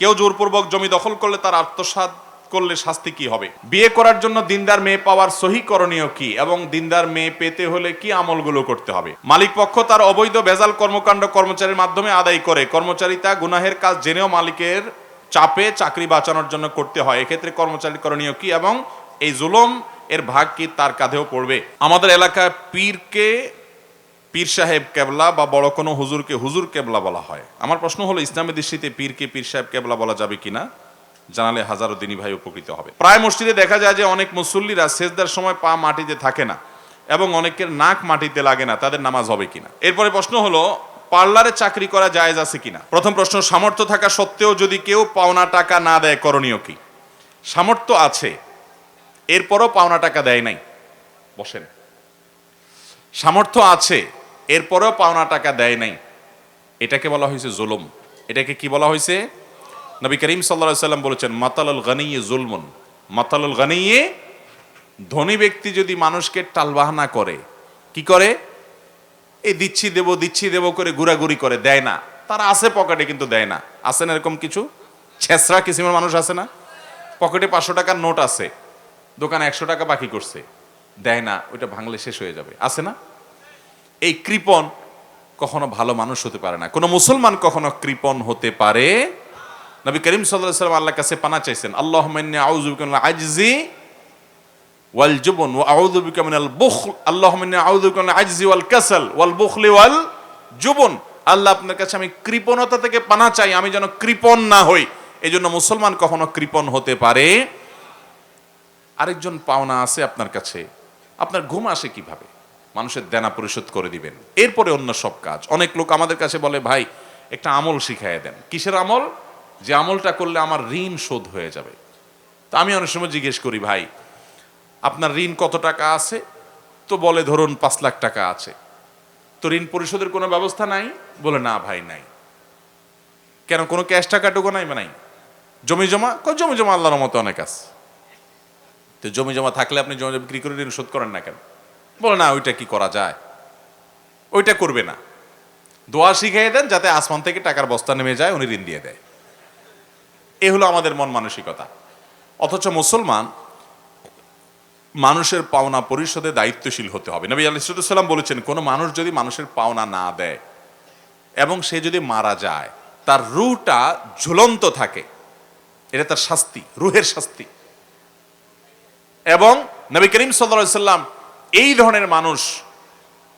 কেউ জোরপূর্বক জমি দখল করলে তার আত্মসাৎ করলে শাস্তি কি হবে? বিয়ে করার জন্য দিনদার মেয়ে পাওয়ার সহি করণীয় কি এবং দিনদার মেয়ে পেতে হলে কি আমলগুলো করতে হবে? মালিক পক্ষ তার অবৈধ ভেজাল কর্মকাণ্ড কর্মচারীর মাধ্যমে আদায় করে, কর্মচারী তা গুনাহের কাজ জেনেও মালিকের চাপে চাকরি বাঁচানোর জন্য করতে হয়, এক্ষেত্রে কর্মচারীর করণীয় কি এবং এই জুলুম এর ভাগ কি তার কাঁধেও পড়বে? আমাদের এলাকায় পীরকে পীর সাহেব কেবলা বা বড় কোনো হুজুরকে হুজুর কেবলা বলা হয়। আমার প্রশ্ন হলো, ইসলামের দৃষ্টিতে পীরকে পীর সাহেব কেবলা বলা যাবে কিনা? জানালে হাজারো দিনী ভাই উপকৃত হবে। প্রায় মসজিদে দেখা যায় যে অনেক মুসল্লিরা সেজদার সময় পা মাটিতে থাকে না এবং অনেকের নাক মাটিতে লাগে না, তাদের নামাজ হবে কিনা? এরপরে প্রশ্ন হলো, পার্লারে চাকরি করা জায়েজ আছে কিনা? প্রথম প্রশ্ন, সামর্থ্য থাকা সত্ত্বেও যদি কেউ পাওনা টাকা না দেয় করণীয় কি? সামর্থ্য আছে এরপরও পাওনা টাকা দেয় নাই, বসেন, সামর্থ্য আছে এরপরেও পাওনা টাকা দেয় নাই, এটাকে বলা হয়েছে জুলুম। এটাকে কি বলা হয়েছে? নবী করিম সাল্লাল্লাহু আলাইহি সাল্লাম বলেছেন, মাতালুল গানিয়্যি জুলমুন। মাতালুল গানিয়্যি, ধনী ব্যক্তি যদি মানুষকে টালবাহানা করে, কি করে? এই দিচ্ছি দেব করে ঘুরাঘুরি করে, দেয় না। তারা আছে পকেটে কিন্তু দেয় না। আছে না এরকম কিছু ছেসরা কিসিমের মানুষ আছে না? পকেটে 500 টাকার নোট আছে, দোকানে 100 টাকা বাকি করছে, দেয় না, ওইটা ভাঙলে শেষ হয়ে যাবে, আছে না? এই কৃপণ কখনো ভালো মানুষ হতে পারে না। কোনো মুসলমান কখনো কৃপণ হতে পারে? নবী করিম সাল্লাল্লাহু আলাইহি ওয়াসাল্লাম আল্লাহর কাছে পানাহ চাইছেন, আল্লাহুম্মা ইন্নী আউযু বিকা মিনাল আজজি ওয়াল জুবন ওয়া আউযু বিকা মিনাল বুখল, আল্লাহুম্মা ইন্নী আউযু বিকা মিনাল আজজি ওয়াল কাসাল ওয়াল বুখলি ওয়াল জুবন। আল্লাহ, আপনার কাছে আমি কৃপণতা থেকে পানাহ চাই, আমি যেন কৃপণ না হই। এজন্য মুসলমান কখনো কৃপণ হতে পারে? আরেকজন পাওনা আছে আপনার কাছে, আপনার ঘুম আসে কিভাবে? মানুষের দেনা পরিশোধ করে দিবেন, এরপরে অন্য সব কাজ। অনেক লোক আমাদের কাছে বলে, ভাই একটা আমল শিখাইয়া দেন। কিসের আমল? যে আমলটা করলে আমার ঋণ শোধ হয়ে যাবে। তা আমি অনেক সময় জিজ্ঞেস করি, ভাই আপনার ঋণ কত টাকা আছে? তো বলে ধরুন 5 লাখ টাকা আছে। তো ঋণ পরিশোধের কোনো ব্যবস্থা নাই? বলে না ভাই নাই। কেন, কোনো ক্যাশ টাকাটুকু নাই? নাই। জমি জমা? জমি জমা আল্লাহর মতো অনেক আছে। তো জমি জমা থাকলে আপনি জমি বিক্রি করে ঋণ শোধ করেন না কেন? বলে না, ওইটা কি করা যায়? ওইটা করবে না। দোয়া শিখিয়ে দেন যাতে আসমান থেকে টাকার বস্তা নেমে যায়, উনি ঋণ দিয়ে দেয়। এ হলো আমাদের মন মানসিকতা। অথচ মুসলমান মানুষের পাওনা পরিশোধে দায়িত্বশীল হতে হবে। নবী আলাইহিস সালাম বলেছেন, কোনো মানুষ যদি মানুষের পাওনা না দেয় এবং সে যদি মারা যায়, তার রূহটা ঝুলন্ত থাকে, এটা তার শাস্তি, রূহের শাস্তি। এবং নবী করিম সাল্লাল্লাহু আলাইহি সাল্লাম এই ধরনের মানুষ,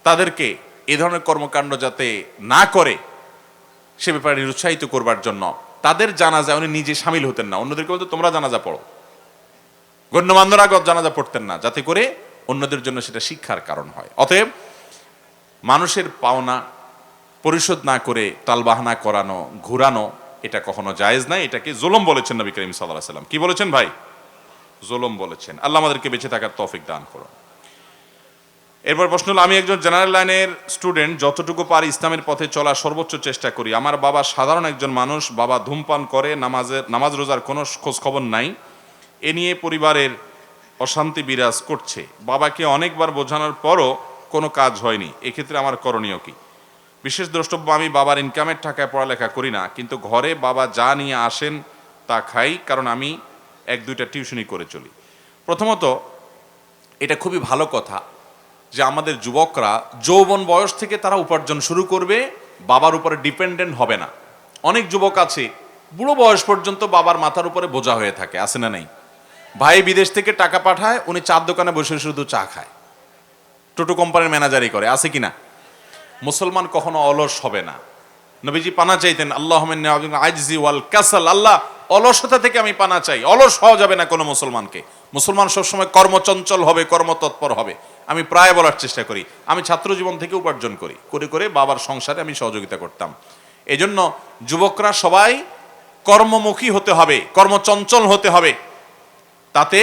তাদেরকে এই ধরনের কর্মকাণ্ড যাতে না করে সে ব্যাপারে নিরুৎসাহিত করবার জন্য তাদের জানাজায় উনি নিজে সামিল হতেন না, অন্যদেরকে বলতো তোমরা জানাজা পড়ো। গণ্যমান্যরা জানাজা পড়তেন না, যাতে করে অন্যদের জন্য সেটা শিক্ষার কারণ হয়। অতএব মানুষের পাওনা পরিশোধ না করে টালবাহানা করানো, ঘুরানো, এটা কখনো জায়েজ নাই। এটাকে জুলুম বলেছেন নবী করিম সাল্লাল্লাহু আলাইহি সাল্লাম। কি বলেছেন ভাই? জুলুম বলেছেন। আল্লাহ আমাদেরকে বেঁচে থাকার তৌফিক দান করুন। এরপর প্রশ্ন হলো, আমি একজন জেনারেল লাইনের স্টুডেন্ট, যতটুকু পারি ইসলামের পথে চলার সর্বোচ্চ চেষ্টা করি। আমার বাবা সাধারণ একজন মানুষ, বাবা ধূমপান করে, নামাজ রোজার কোনো খোঁজ খবর নাই, এ নিয়ে পরিবারের অশান্তি বিরাজ করছে। বাবাকে অনেকবার বোঝানোর পরও কোনো কাজ হয়নি, এক্ষেত্রে আমার করণীয় কি? বিশেষ দ্রষ্টব্য, আমি বাবার ইনকামের টাকায় পড়ালেখা করি না, কিন্তু ঘরে বাবা যা নিয়ে আসেন তা খাই, কারণ আমি 1-2টা টিউশনি করে চলি। প্রথমত এটা খুবই ভালো কথা যে আমাদের যুবকরা যৌবন বয়স থেকে তারা উপার্জন শুরু করবে, বাবার উপরে ডিপেন্ডেন্ট হবে না। অনেক যুবক আছে বুড়ো বয়স পর্যন্ত বাবার মাথার উপরে বোঝা হয়ে থাকে, আছে না নাই? ভাই বিদেশ থেকে টাকা পাঠায়, উনি চার দোকানে বসে শুধু চা খায়, টোটো কোম্পানির ম্যানেজারই করে, আছে কিনা? মুসলমান কখনো অলস হবে না। নবীজি পানাহ চাইতেন, আল্লাহুম্মা ইন্নী আউযু বিকা মিনাল আজজি ওয়াল কাসাল। আল্লাহ, অলসতা থেকে আমি পানাহ চাই। অলস হওয়া যাবে না কোনো মুসলমানকে। মুসলমান সবসময় কর্মচঞ্চল হবে, কর্মতৎপর হবে। আমি প্রায় বলার চেষ্টা করি, আমি ছাত্র জীবন থেকে উপার্জন করি, করে করে বাবার সংসারে আমি সহযোগিতা করতাম। এজন্য যুবকরা সবাই কর্মমুখী হতে হবে, কর্মচঞ্চল হতে হবে, তাতে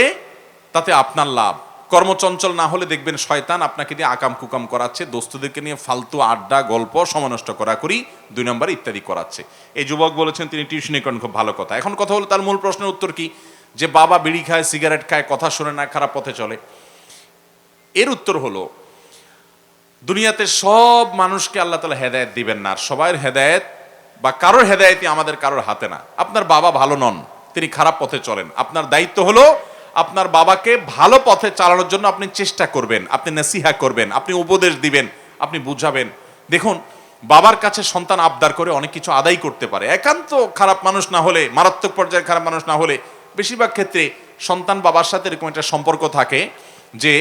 তাতে আপনার লাভ। কর্মচঞ্চল না হলে দেখবেন শয়তান আপনাকে দিয়ে আকাম কুকাম করাচ্ছে, দোস্তদেরকে নিয়ে ফালতু আড্ডা, গল্প, সময় নষ্ট করি, 2 নম্বর ইত্যাদি করাচ্ছে। এই যুবক বলেছেন তিনি টিউশনি করেন, খুব ভালো কথা। এখন কথা হলো, তার মূল প্রশ্নের উত্তর কি? যে বাবা বিড়ি খায়, সিগারেট খায়, কথা শোনে না, খারাপ পথে চলে। এর উত্তর হলো, দুনিয়াতে সব মানুষকে আল্লাহ তাআলা হেদায়েত দিবেন না, আর সবার হেদায়েত বা কারোর হেদায়েতই আমাদের কারোর হাতে না। আপনার বাবা ভালো নন, তিনি খারাপ পথে চলেন, আপনার দায়িত্ব হলো আপনার বাবাকে ভালো পথে চালানোর জন্য আপনি চেষ্টা করবেন, আপনি নসিহা করবেন, আপনি উপদেশ দিবেন, আপনি বুঝাবেন। দেখুন, বাবার কাছে সন্তান আবদার করে অনেক কিছু আদায় করতে পারে, একান্ত খারাপ মানুষ না হলে, মারাত্মক পর্যায়ের খারাপ মানুষ না হলে বেশিরভাগ ক্ষেত্রে সন্তান বাবার সাথে এরকম একটা সম্পর্ক থাকে যে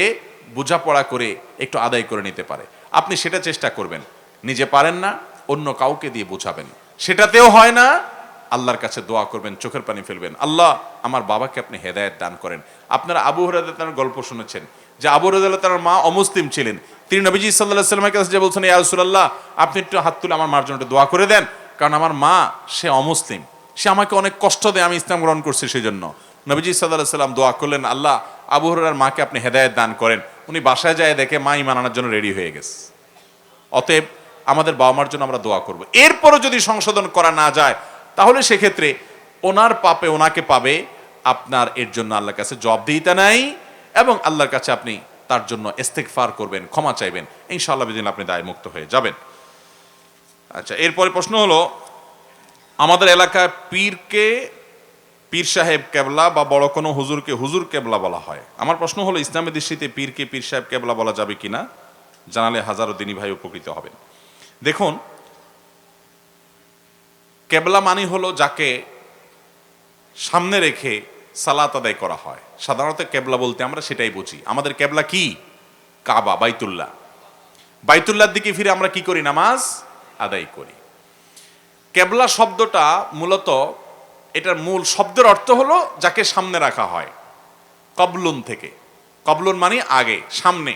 বোঝাপড়া করে একটু আদায় করে নিতে পারে। আপনি সেটা চেষ্টা করবেন, নিজে পারেন না অন্য কাউকে দিয়ে বোঝাবেন, সেটাতেও হয় না আল্লাহর কাছে দোয়া করবেন, চোখের পানি ফেলবেন, আল্লাহ আমার বাবাকে আপনি হেদায়েত দান করেন। আপনারা আবু হুরায়রা তার গল্প শুনেছেন যে আবু হুরায়রা তার মা অমুসলিম ছিলেন, তিনি নবীজি সাল্লাল্লাহু আলাইহি ওয়াসাল্লামের কাছে যে বলছেন, ইয়া রাসূলুল্লাহ আপনি একটু হাত তুলে আমার মার জন্য একটু দোয়া করে দেন, কারণ আমার মা সে অমুসলিম, সে আমাকে অনেক কষ্ট দেয়, আমি ইসলাম গ্রহণ করছি সেই জন্য। নবীজি সাল্লাল্লাহু আলাইহি ওয়াসাল্লাম দোয়া করলেন, আল্লাহ আবু হুরায়রার মাকে আপনি হেদায়েত দান করেন। উনি বাসায় যায় দেখে মা ঈমান আনার জন্য রেডি হয়ে গেছে। অতএব আমাদের বাবা মার জন্য আমরা দোয়া করব। এরপরও যদি সংশোধন করা না যায় তাহলে সেক্ষেত্রে ওনার পাপে ওনাকে পাবে, আপনার এর জন্য আল্লাহর কাছে জবাবদিহিতা নাই, এবং আল্লাহর কাছে আপনি তার জন্য ইস্তেগফার করবেন, ক্ষমা চাইবেন, ইনশাআল্লাহ বিদিন আপনি দায়মুক্ত হয়ে যাবেন। আচ্ছা, এরপরে প্রশ্ন হলো, আমাদের এলাকায় পীরকে পীর সাহেব কেবলা বা বড় কোনো হুজুরকে হুজুর কেবলা বলা হয়। আমার প্রশ্ন হলো, ইসলামের দৃষ্টিতে পীরকে পীর সাহেব কেবলা বলা যাবে কিনা, জানালে হাজারো দিনী ভাই উপকৃত হবেন। দেখুন, কেবলা মানে হলো যাকে সামনে রেখে সালাত আদায় করা হয়। সাধারণত কেবলা বলতে আমরা সেটাই বুঝি। আমাদের কেবলা কি? কাবা, বাইতুল্লাহ। বাইতুল্লাহর দিকে ফিরে আমরা কি করি? নামাজ আদায় করি। কেবলা শব্দটা মূলত, এটার মূল শব্দের অর্থ হলো যাকে সামনে রাখা হয়, কবলুন থেকে। কবলুন মানে আগে, সামনে।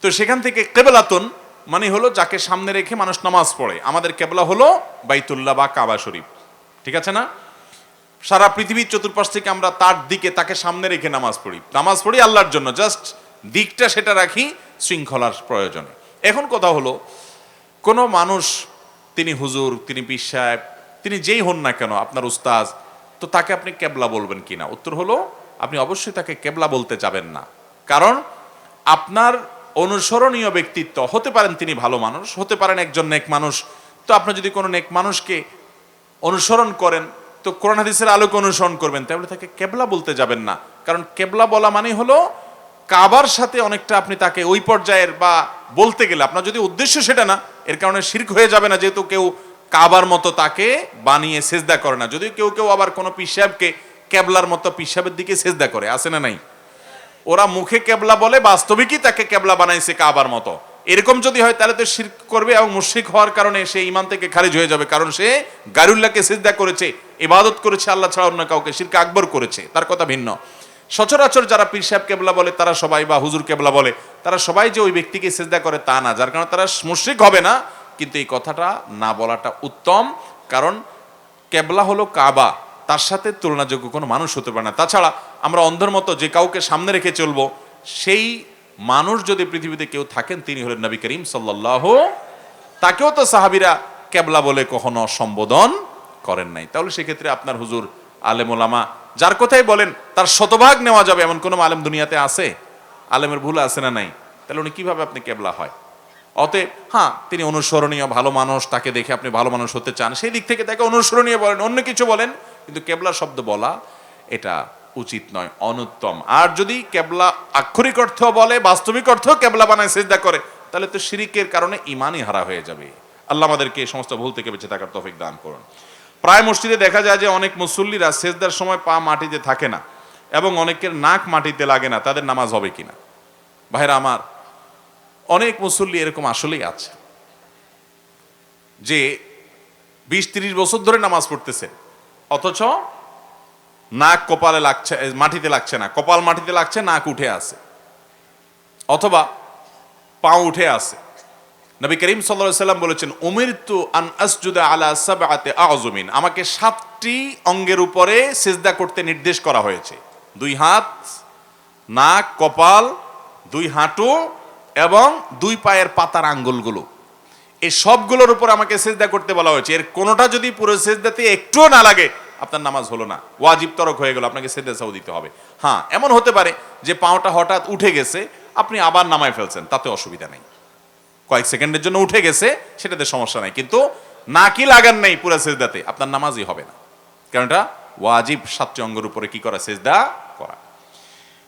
তো সেখান থেকে কেবলাতুন মানে হলো যাকে সামনে রেখে মানুষ নামাজ পড়ে। আমাদের কেবলা হলো বাইতুল্লাহ বা কাবা শরীফ, ঠিক আছে না? সারা পৃথিবীর চতুর্পাশ থেকে আমরা তার দিকে, তাকে সামনে রেখে নামাজ পড়ি। নামাজ পড়ি আল্লাহর জন্য, জাস্ট দিকটা সেটা রাখি শৃঙ্খলার প্রয়োজনে। এখন কথা হলো, কোনো মানুষ, তিনি হুজুর, তিনি পীর সাহেব, তিনি যেই হন না কেন, আপনার উস্তাজ, তো তাকে আপনি কেবলা বলবেন কিনা? উত্তর হলো, আপনি অবশ্যই তাকে কেবলা বলতে যাবেন না। কারণ আপনার অনুসরণীয় ব্যক্তিত্ব হতে পারেন তিনি ভালো মানুষ, হতে পারেন একজন নেক মানুষ। তো আপনি যদি কোনো নেক মানুষকে অনুসরণ করেন তো কোরআন হাদিসের আলোকে অনুসরণ করবেন, তাহলে তাকে কেবলা বলতে যাবেন না। কারণ কেবলা বলা মানে হলো কাবার সাথে অনেকটা আপনি তাকে ওই পর্যায়ের, বা বলতে গেলে আপনার যদি উদ্দেশ্য সেটা না, এর কারণে শিরক হয়ে যাবে না, যেহেতু কেউ কাবার মতো তাকে বানিয়ে সেজদা করে না। যদিও কেউ কেউ আবার কোনো পীর সাহেবকে কেবলার মতো পীর সাহেবের দিকে সেজদা করে, আছে না নাই? ওরা মুখে কেবলা বলে, বাস্তবিকই তাকে কেবলা বানাইছে কাবার মতো। এরকম যদি হয় তাহলে তো শিরক করবে, এবং মুশরিক হওয়ার কারণে সে ঈমান থেকে খারিজ হয়ে যাবে। কারণ সে গায়রুল্লাহকে সিজদা করেছে, ইবাদত করেছে আল্লাহ ছাড়া অন্য কাউকে, শিরক আকবর করেছে, তার কথা ভিন্ন। সচরাচর যারা পীর সাহেব কেবলা বলে তারা সবাই, বা হুজুর কেবলা বলে তারা সবাই যে ওই ব্যক্তিকে সিজদা করে তা না, যার কারণে তারা মুশরিক হবে না। কিন্তু এই কথাটা না বলাটা উত্তম, কারণ কেবলা হলো কাবা, তার সাথে তুলনাযোগ্য কোনো মানুষ হতে পারে না। তাছাড়া আমরা অন্ধের মতো যে কাউকে সামনে রেখে চলবো, সেই মানুষ যদি পৃথিবীতে কেউ থাকেন তিনি হলেন নবী করিম সাল্লাল্লাহু, তাকেও তো সাহাবীরা কেবলা বলে কখনো সম্বোধন করেন নাই। তাহলে সেক্ষেত্রে আপনার হুজুর, আলেম ওলামা যার কথাই বলেন তার শতভাগ নেওয়া যাবে এমন কোনো আলেম দুনিয়াতে আছে? আলেমের ভুল আছে না নাই? তাহলে উনি কিভাবে আপনি কেবলা হয়? অতএব হ্যাঁ, তিনি অনুসরণীয় ভালো মানুষ, তাকে দেখে আপনি ভালো মানুষ হতে চান, সেই দিক থেকে তাকে অনুসরণীয় বলেন, অন্য কিছু বলেন, কিন্তু কেবলা শব্দ বলা এটা উচিত নয়, অনুত্তম। আর যদি কেবলা আক্ষরিক অর্থ বলে, বাস্তবিক অর্থ কেবলা বানায় সিজদা করে, তাহলে তো শিরিকের কারণে ঈমানই হারা হয়ে যাবে। আল্লাহ আমাদেরকে এই সমস্ত ভুল থেকে বেঁচে থাকার তৌফিক দান করুন। প্রায় মসজিদে দেখা যায় যে অনেক মুসল্লিরা সিজদার সময় পা মাটিতে থাকে না, এবং অনেকের নাক মাটিতে লাগে না, তাদের নামাজ হবে কিনা? ভাইরা আমার, অনেক মুসল্লি এরকম আসলেই আছে যে 20-30 বছর ধরে নামাজ পড়তেছে, অথচ নাক কপালে লাগছে, মাটিতে লাগছে না, কপাল মাটিতে লাগছে, নাক উঠে আছে, অথবা পা উঠে আছে। নবী করিম সাল্লাল্লাহু আলাইহি সাল্লাম বলেছেন, উমিরতু আন আসজুদা আলা সাবআতি আযমিন, আমাকে 7টি অঙ্গের উপরে সিজদা করতে নির্দেশ করা হয়েছে। 2 হাত, নাক, কপাল, 2 হাঁটু এবং 2 পায়ের পাতার আঙ্গুলগুলো, এই সবগুলোর উপর আমাকে সিজদা করতে বলা হয়েছে। এর কোনোটা যদি পুরো সিজদাতে একটুও না লাগে, আপনার নামাজ হলো না, ওয়াজিব তরক হয়ে গেল, আপনাকে সিজদা সাউ দিতে হবে। হ্যাঁ, এমন হতে পারে যে পাওটা হঠাৎ উঠে গেছে, আপনি আবার নামায় ফেলছেন, তাতে অসুবিধা নেই, কয়েক সেকেন্ডের জন্য উঠে গেছে, সেটাতে সমস্যা নাই। কিন্তু নাকি লাগান নাই পুরা সেজদাতে, আপনার নামাজই হবে না, কারণ এটা ওয়াজিব 7টি অঙ্গের উপরে কি করা? সেজদা করা।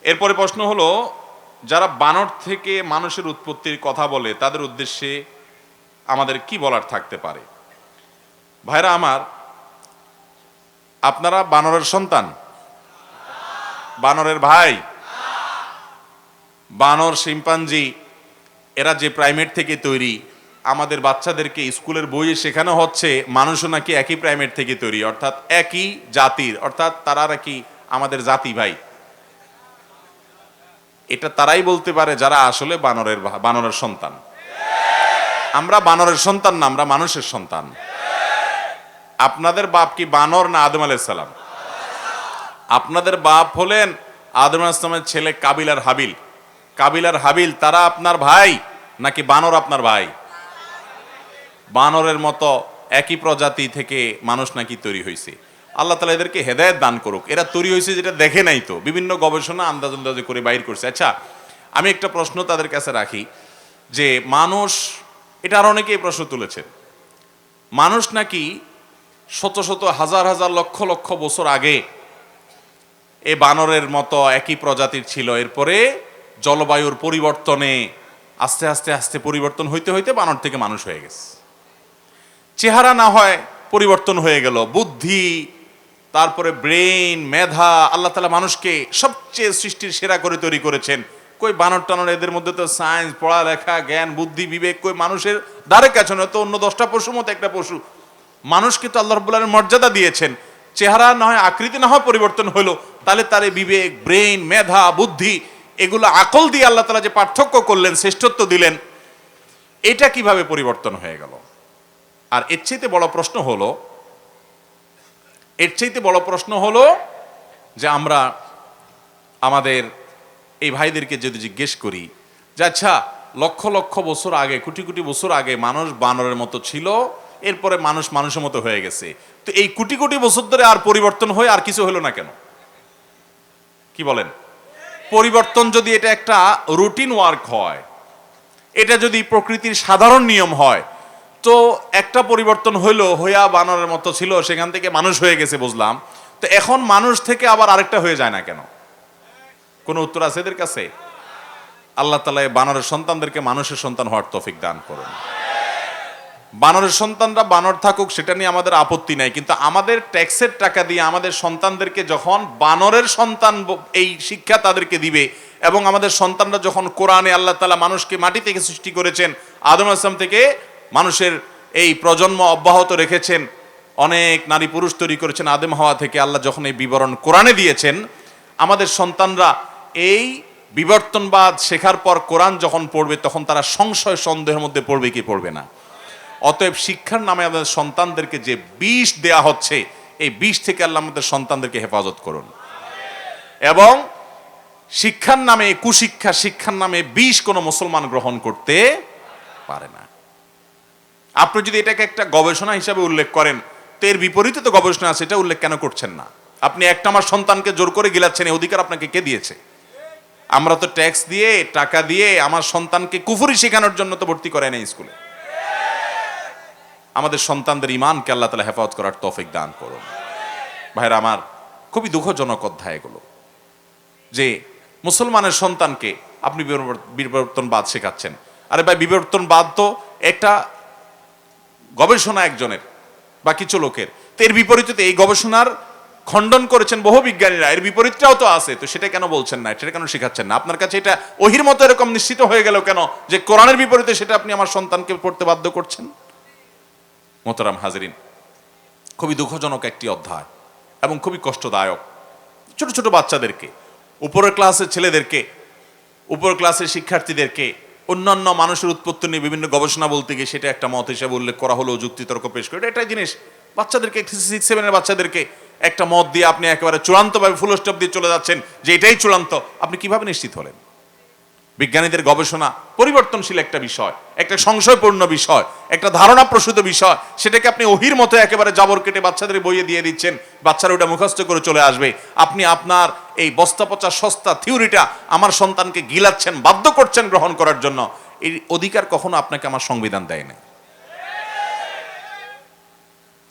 এরপরে প্রশ্ন হলো, যারা বানর থেকে মানুষের উৎপত্তির কথা বলে তাদের উদ্দেশ্যে আমাদের কি বলার থাকতে পারে? ভাইরা আমার, আপনারা বানরের সন্তান, বানরের ভাই, বানর, শিম্পাঞ্জি এরা যে প্রাইমেট থেকে তৈরি, আমাদের বাচ্চাদেরকে স্কুলের বইয়ে শেখানো হচ্ছে মানুষও নাকি একই প্রাইমেট থেকে তৈরি, অর্থাৎ একই জাতির, অর্থাৎ তারা নাকি আমাদের জাতি ভাই। এটা তারাই বলতে পারে যারা আসলে বানরের সন্তান। আমরা বানরের সন্তান না, আমরা মানুষের সন্তান। আপনাদের বাপ কি বানর না আদম আলাইহিস সালাম? আপনাদের বাপ হলেন আদম আলাইহিস সালামের ছেলে কাবিল আর হাবিল। কাবিল আর হাবিল তারা আপনার ভাই নাকি বানর আপনার ভাই? বানরের মতো একই প্রজাতি থেকে মানুষ নাকি তৈরি হয়েছে। আল্লাহ তাআলা এদেরকে হেদায়েত দান করুক। এরা তৈরি হয়েছে যেটা দেখে নাই, তো বিভিন্ন গবেষণা আন্দাজে করে বাইর করছে। আচ্ছা, আমি একটা প্রশ্ন তাদের কাছে রাখি যে মানুষ, এটা আর অনেকেই প্রশ্ন তুলেছেন, মানুষ নাকি শত শত হাজার হাজার লক্ষ লক্ষ বছর আগে এ বানরের মতো একই প্রজাতির ছিল, এরপরে জলবায়ুর পরিবর্তনে আস্তে আস্তে আস্তে পরিবর্তন হইতে হইতে বানর থেকে মানুষ হয়ে গেছে। চেহারা না হয় পরিবর্তন হয়ে গেল, বুদ্ধি, তারপরে ব্রেইন, মেধা, আল্লাহ তাআলা মানুষকে সবচেয়ে সৃষ্টির সেরা করে তৈরি করেছেন। কই বানর টানর এদের মধ্যে তো সায়েন্স, পড়ালেখা, জ্ঞান, বুদ্ধি, বিবেক কই মানুষের দ্বারে কাছে নয়, তো অন্য 10টা পশুর মতো একটা পশু। মানুষকে তো আল্লাহ রাব্বুল আলামিন মর্যাদা দিয়েছেন, চেহারা না হয় আকৃতি না হয় পরিবর্তন হলো, তাহলে তারে বিবেক, ব্রেইন, মেধা, বুদ্ধি, এগুলো আকল দিয়ে আল্লাহ তাআলা যে পার্থক্য করলেন, শ্রেষ্ঠত্ব দিলেন, এটা কিভাবে পরিবর্তন হয়ে গেল? আর এর চাইতে বড় প্রশ্ন হলো যে আমরা আমাদের এই ভাইদেরকে যদি জিজ্ঞেস করি যে আচ্ছা, লক্ষ লক্ষ বছর আগে, কোটি কোটি বছর আগে মানুষ বানরের মতো ছিল, এরপরে মানুষ মানুষের মতো হয়ে গেছে, তো এই কোটি কোটি বছর ধরে আর পরিবর্তন হয়ে আর কিছু হলো না কেন? কি বলেন? পরিবর্তন যদি এটা একটা রুটিন ওয়ার্ক হয়, এটা যদি প্রকৃতির সাধারণ নিয়ম হয়, তো একটা পরিবর্তন হইয়া বানরের মতো ছিল, সেখান থেকে মানুষ হয়ে গেছে বুঝলাম, তো এখন মানুষ থেকে আবার আরেকটা হয়ে যায় না কেন? কোনো উত্তর আছে এদের কাছে? আল্লাহ তাআলা বানরের সন্তানদেরকে মানুষের সন্তান হওয়ার তৌফিক দান করুন। বানরের সন্তানরা বানর থাকুক, সেটা নিয়ে আমাদের আপত্তি নাই, কিন্তু আমাদের ট্যাক্সের টাকা দিয়ে আমাদের সন্তানদেরকে যখন বানরের সন্তান এই শিক্ষা তাদেরকে দিবে, এবং আমাদের সন্তানরা যখন কোরআনে আল্লাহ তাআলা মানুষকে মাটি থেকে সৃষ্টি করেছেন, আদম আলাইহিস সালাম থেকে মানুষের এই প্রজন্ম অব্যাহত রেখেছেন, অনেক নারী পুরুষ তৈরি করেছেন আদম হাওয়া থেকে, আল্লাহ যখন এই বিবরণ কোরআনে দিয়েছেন, আমাদের সন্তানরা এই বিবর্তনবাদ শেখার পর কোরআন যখন পড়বে, তখন তারা সংশয় সন্দেহের মধ্যে পড়বে কি পড়বে না। অতএব শিক্ষার নামে আমাদের সন্তানদেরকে যে বিষ দেয়া হচ্ছে, এই বিষ থেকে আল্লাহ আমাদের সন্তানদেরকে হেফাজত করুন। এবং শিক্ষার নামে কুশিক্ষা, শিক্ষার নামে বিষ কোনো মুসলমান গ্রহণ করতে পারে না। আপনি যদি এটাকে একটা গবেষণা হিসাবে উল্লেখ করেন, তো এর বিপরীতে তো গবেষণা আছে, এটা উল্লেখ কেন করছেন না? আপনি একটা আমার সন্তানকে জোর করে গিলাচ্ছেন, এই অধিকার আপনাকে কে দিয়েছে? আমরা তো ট্যাক্স দিয়ে, টাকা দিয়ে আমার সন্তানকে কুফরি শেখানোর জন্য তো ভর্তি করে না স্কুলে। আমাদের সন্তানদের ঈমানকে আল্লাহ তাআলা হেফাজত করার তৌফিক দান করুন। ভাইরা আমার, খুবই দুঃখজনক অধ্যায় এগুলো, যে মুসলমানের সন্তানকে আপনি বিবর্তনবাদ শেখাচ্ছেন। আরে ভাই, বিবর্তনবাদ তো একটা গবেষণা একজনের বা কিছু লোকের, তো এর বিপরীতে এই গবেষণার খণ্ডন করেছেন বহু বিজ্ঞানীরা, এর বিপরীতটাও তো আছে, তো সেটা কেন বলছেন না, সেটা কেন শেখাচ্ছেন না? আপনার কাছে এটা ওহির মতো এরকম নিশ্চিত হয়ে গেল কেন যে কোরআনের বিপরীতে সেটা আপনি আমার সন্তানকে পড়তে বাধ্য করছেন? মোহতারাম হাজরিন, খুবই দুঃখজনক একটি অধ্যায় এবং খুবই কষ্টদায়ক। ছোট ছোট বাচ্চাদেরকে, উপরের ক্লাসের ছেলেদেরকে, উপর ক্লাসের শিক্ষার্থীদেরকে অন্যান্য মানুষের উৎপত্তি নিয়ে বিভিন্ন গবেষণা বলতে গিয়ে সেটা একটা মত হিসেবে উল্লেখ করা হলো, যুক্তিতর্ক পেশ করে, এটা একটা জিনিস। বাচ্চাদেরকে 6-7 বাচ্চাদেরকে একটা মত দিয়ে আপনি একেবারে চূড়ান্তভাবে ফুল স্টপ দিয়ে চলে যাচ্ছেন যে এটাই চূড়ান্ত, আপনি কিভাবে নিশ্চিত হলেন? বিজ্ঞানীদের গবেষণা পরিবর্তনশীল একটা বিষয়, একটা সংশয়পূর্ণ বিষয়, একটা ধারণা প্রসূত বিষয়, সেটাকে আপনি ওহির মতো একেবারে জাবর কেটে বাচ্চাদের বইয়ে দিয়ে দিচ্ছেন, বাচ্চারা ওটা মুখস্থ করে চলে আসবে। আপনি আপনার এই বস্তা পচা সস্তা থিওরিটা আমার সন্তানকে গিলাচ্ছেন, বাধ্য করছেন গ্রহণ করার জন্য। এই অধিকার কখনো আপনাকে আমার সংবিধান দেয় না।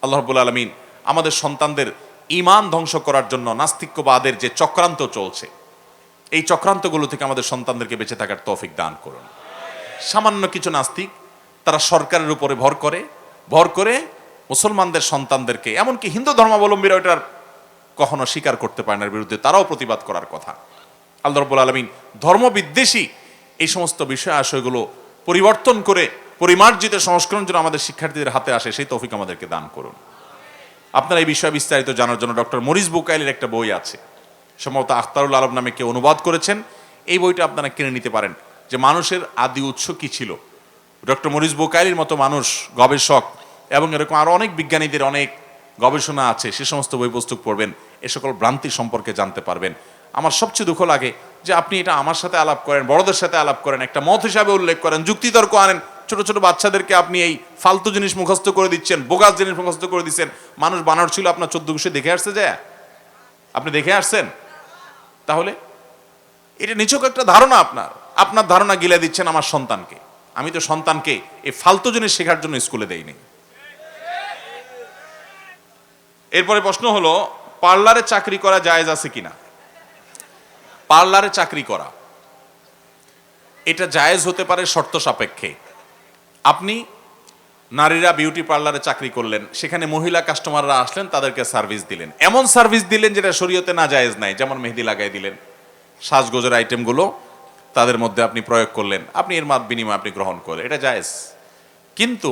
আল্লাহ রাব্বুল আলামিন আমাদের সন্তানদের ঈমান ধ্বংস করার জন্য নাস্তিক্যবাদের যে চক্রান্ত চলছে, এই চক্রান্তগুলো থেকে আমাদের সন্তানদেরকে বেঁচে থাকার তৌফিক দান করুন। সামান্য কিছু নাস্তিক তারা সরকারের উপরে ভর করে মুসলমানদের সন্তানদেরকে, এমনকি হিন্দু ধর্মাবলম্বীরা ওটার কখনো স্বীকার করতে পারে না, বিরুদ্ধে তারাও প্রতিবাদ করার কথা। আল্লাহ রাব্বুল আলামিন ধর্মবিদ্বেষী এই সমস্ত বিষয় আশয়গুলো পরিবর্তন করে পরিমার্জিত সংস্করণ যেন আমাদের শিক্ষার্থীদের হাতে আসে, সেই তৌফিক আমাদেরকে দান করুন। আপনারা এই বিষয়ে বিস্তারিত জানার জন্য ডক্টর মরিস বুকাইলের একটা বই আছে, সম্ভবত আখতারুল আরব নামে কেউ অনুবাদ করেছেন। এই বইটা আপনারা কিনে নিতে পারেন, যে মানুষের আদি উৎস কি ছিল। ডক্টর মরিস বুকাইলের মতো মানুষ, গবেষক এবং এরকম আরো অনেক বিজ্ঞানীদের অনেক গবেষণা আছে, সে সমস্ত বই পুস্তক পড়বেন, এ সকল ভ্রান্তি সম্পর্কে জানতে পারবেন। আমার সবচেয়ে দুঃখ লাগে যে আপনি এটা আমার সাথে আলাপ করেন, বড়দের সাথে আলাপ করেন, একটা মত হিসাবে উল্লেখ করেন, যুক্তিতর্ক আনেন, ছোট ছোট বাচ্চাদেরকে আপনি এই ফালতু জিনিস মুখস্থ করে দিচ্ছেন, বোগাস জিনিস মুখস্থ করে দিচ্ছেন। মানুষ বানর ছিল আপনার 14 দেখে আসছে, যায় আপনি দেখে আসছেন? তাহলে এটা নিছক একটা ধারণা, আপনার ধারণা গিলে দিচ্ছেন আমার সন্তানকে। আমি তো সন্তানকে এই ফালতু জিনিস শেখার জন্য স্কুলে দেইনি। এরপরে প্রশ্ন হলো, পার্লারে চাকরি করা জায়েজ আছে কিনা? পার্লারে চাকরি করা এটা জায়েজ হতে পারে শর্ত সাপেক্ষে। আপনি নারীরা বিউটি পার্লারে চাকরি করলেন, সেখানে মহিলা কাস্টমাররা আসলেন, তাদেরকে সার্ভিস দিলেন, এমন সার্ভিস দিলেন যেটা শরীয়তে না জায়েজ নাই, যেমন মেহেদি লাগাই দিলেন, সাজগোজের আইটেমগুলো তাদের মধ্যে আপনি প্রয়োগ করলেন, আপনি এর বিনিময়ে আপনি গ্রহণ করলেন, এটা জায়েজ। কিন্তু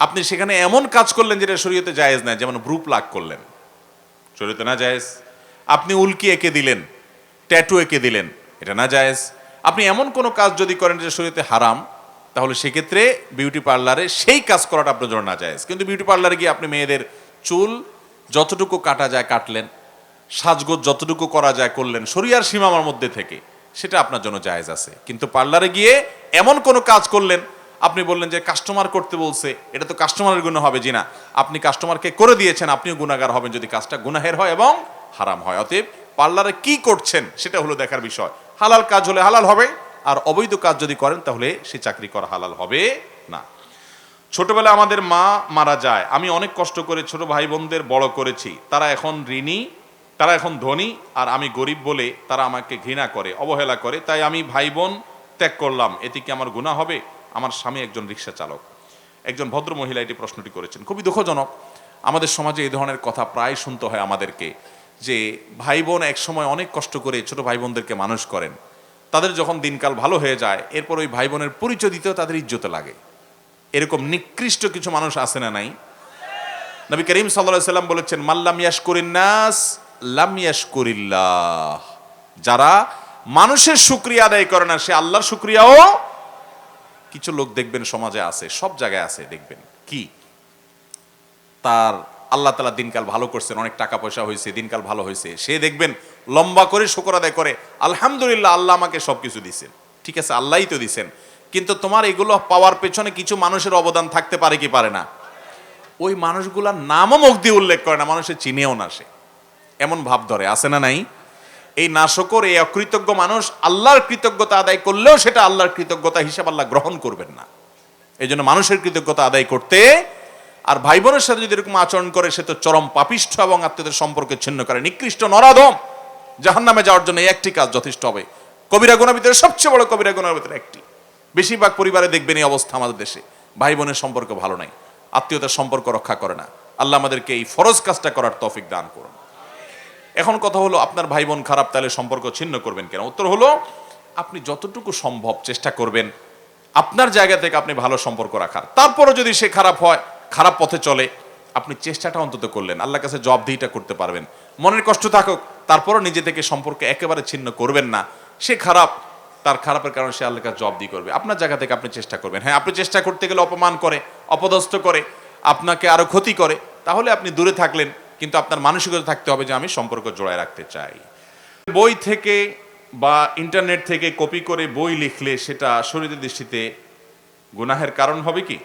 আপনি সেখানে এমন কাজ করলেন যেটা শরীয়তে জায়েজ নাই, যেমন ব্রু প্লাগ করলেন, শরীয়তে না জায়েজ। আপনি উল্কি এঁকে দিলেন, ট্যাটু এঁকে দিলেন, এটা না জায়েজ। আপনি এমন কোনো কাজ যদি করেন যেটা শরীয়তে হারাম, তাহলে সেক্ষেত্রে বিউটি পার্লারে সেই কাজ করাটা আপনার জন্য না জায়েজ। কিন্তু বিউটি পার্লারে গিয়ে আপনি মেয়েদের চুল যতটুকু কাটা যায় কাটলেন, সাজগোজ যতটুকু করা যায় করলেন, শরিয়ার সীমার মধ্যে থেকে, সেটা আপনার জন্য জায়েজ আছে। কিন্তু পার্লারে গিয়ে এমন কোনো কাজ করলেন, আপনি বললেন যে কাস্টমার করতে বলছে, এটা তো কাস্টমারের গুনাহ হবে। জি না, আপনি কাস্টমারকে করে দিয়েছেন, আপনিও গুনাহগার হবেন যদি কাজটা গুনাহের হয় এবং হারাম হয়। অতএব পার্লারে কি করছেন সেটা হলো দেখার বিষয়। হালাল কাজ হলে হালাল হবে, আর অবৈধ কাজ যদি করেন তাহলে সে চাকরি করা হালাল হবে না। ছোটবেলায় আমাদের মা মারা যায়, আমি অনেক কষ্ট করে ছোট ভাই বোনদের বড় করেছি, তারা এখন ঋণী, তারা এখন ধনী, আর আমি গরিব বলে তারা আমাকে ঘৃণা করে, অবহেলা করে, তাই আমি ভাই বোন ত্যাগ করলাম, এতে কি আমার গুনাহ হবে? আমার স্বামী একজন রিক্সা চালক। একজন ভদ্র মহিলা এটি প্রশ্নটি করেছেন। খুবই দুঃখজনক, আমাদের সমাজে এই ধরনের কথা প্রায় শুনতে হয় আমাদেরকে, যে ভাই বোন এক সময় অনেক কষ্ট করে ছোট ভাই বোনদেরকে মানুষ করেন, তাদের যখন দিনকাল ভালো হয়ে যায়, এরপর ওই ভাই বোনের পরিচয় দিতেও তাদের ইজ্জতে লাগে। এরকম নিকৃষ্ট কিছু মানুষ আছে না নাই? নবী করিম সাল্লাল্লাহু আলাইহি সাল্লাম বলেছেন, মাল্লাম ইয়াশকুরিন নাস লাম ইয়াশকুরিল্লাহ। যারা মানুষের শুকরিয়া আদায় করে না, সে আল্লাহর শুকরিয়াও। কিছু লোক দেখবেন সমাজে আছে, সব জায়গায় আছে, দেখবেন কি তার আল্লাহ তাআলা দিনকাল ভালো করছেন, অনেক টাকা পয়সা হয়েছে, দিনকাল ভালো হয়েছে, সে দেখবেন লম্বা করে শুকর আদায় করে, আলহামদুলিল্লাহ আল্লাহ আমাকে সবকিছু দিয়েছেন। ঠিক আছে, আল্লাহই তো দিছেন, কিন্তু তোমার এগুলো পাওয়ার পেছনে কিছু মানুষের অবদান থাকতে পারে কি পারে না? ওই মানুষগুলার নামও মুখ দিয়ে উল্লেখ করে না, মানুষের চিনেও না, সে এমন ভাব ধরে, আছে না নাই? এই নাশকর, এই অকৃতজ্ঞ মানুষ আল্লাহর কৃতজ্ঞতা আদায় করলেও সেটা আল্লাহর কৃতজ্ঞতা হিসাব আল্লাহ গ্রহণ করবেন না। এই জন্য মানুষের কৃতজ্ঞতা আদায় করতে, আর ভাই বোনের সাথে যদি এরকম আচরণ করে, সে তো চরম পাপিষ্ঠ এবং আত্মীয়দের সম্পর্কে ছিন্ন করে, নিকৃষ্ট নরাধম। জাহান্নামে যাওয়ার জন্য এই একটি কাজ যথেষ্ট হবে। কবিরা গুনাহের ভিতরে সবচেয়ে বড় কবিরা গুনাহের ভিতরে একটি। বেশিরভাগ পরিবারে দেখবেন এই অবস্থা আমাদের দেশে, ভাই বোনের সম্পর্ক ভালো নাই, আত্মীয়তার সম্পর্ক রক্ষা করে না। আল্লাহ আমাদেরকে এই ফরজ কাজটা করার তৌফিক দান করুন। এখন কথা হলো, আপনার ভাই বোন খারাপ, তাহলে সম্পর্ক ছিন্ন করবেন কেন? উত্তর হলো, আপনি যতটুকু সম্ভব চেষ্টা করবেন আপনার জায়গা থেকে আপনি ভালো সম্পর্ক রাখার। তারপরও যদি সে খারাপ হয়, খারাপ পথে চলে, আপনি চেষ্টাটা অন্তত করলেন, আল্লাহর কাছে জবাবদিহিটা করতে পারবেন। মনের কষ্ট থাকুক, তারপরও নিজে থেকে সম্পর্ক একেবারে ছিন্ন করবেন না। সে খারাপ, তার খারাপের কারণে সে আল্লাহর কাছে জবাবদিহি করবে, আপনার জায়গা থেকে আপনি চেষ্টা করবেন। হ্যাঁ, আপনি চেষ্টা করতে গেলে অপমান করে, অপদস্থ করে, আপনাকে আরো ক্ষতি করে, তাহলে আপনি দূরে থাকলেন, কিন্তু আপনার মানসিকতা থাকতে হবে যে আমি সম্পর্ক জোড়ায় রাখতে চাই। বই থেকে বা ইন্টারনেট থেকে কপি করে বই লিখলে সেটা শরীয়তের দৃষ্টিতে গুনাহের কারণ হবে কি?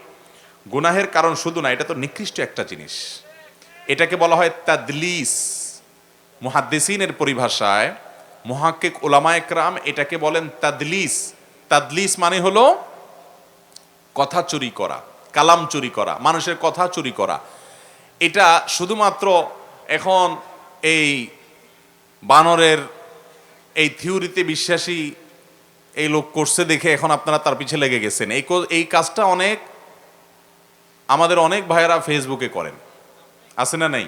গুনাহের কারণ শুধু না, এটা তো নিকৃষ্ট একটা জিনিস। এটাকে বলা হয় তাদলিস। মুহাদ্দিসিনের পরিভাষায়, মুহাক্কিক উলামায়ে কেরাম এটাকে বলেন তাদলিস। তাদলিস মানে হলো কথা চুরি করা, কালাম চুরি করা, মানুষের কথা চুরি করা। এটা শুধুমাত্র এখন এই বানরের এই থিওরিতে বিশ্বাসী এই লোক করছে দেখে এখন আপনারা তার পিছে লেগে গেছেন। এই কাজটা আমাদের অনেক ভাইয়েরা ফেসবুকে করেন, আছে না নাই?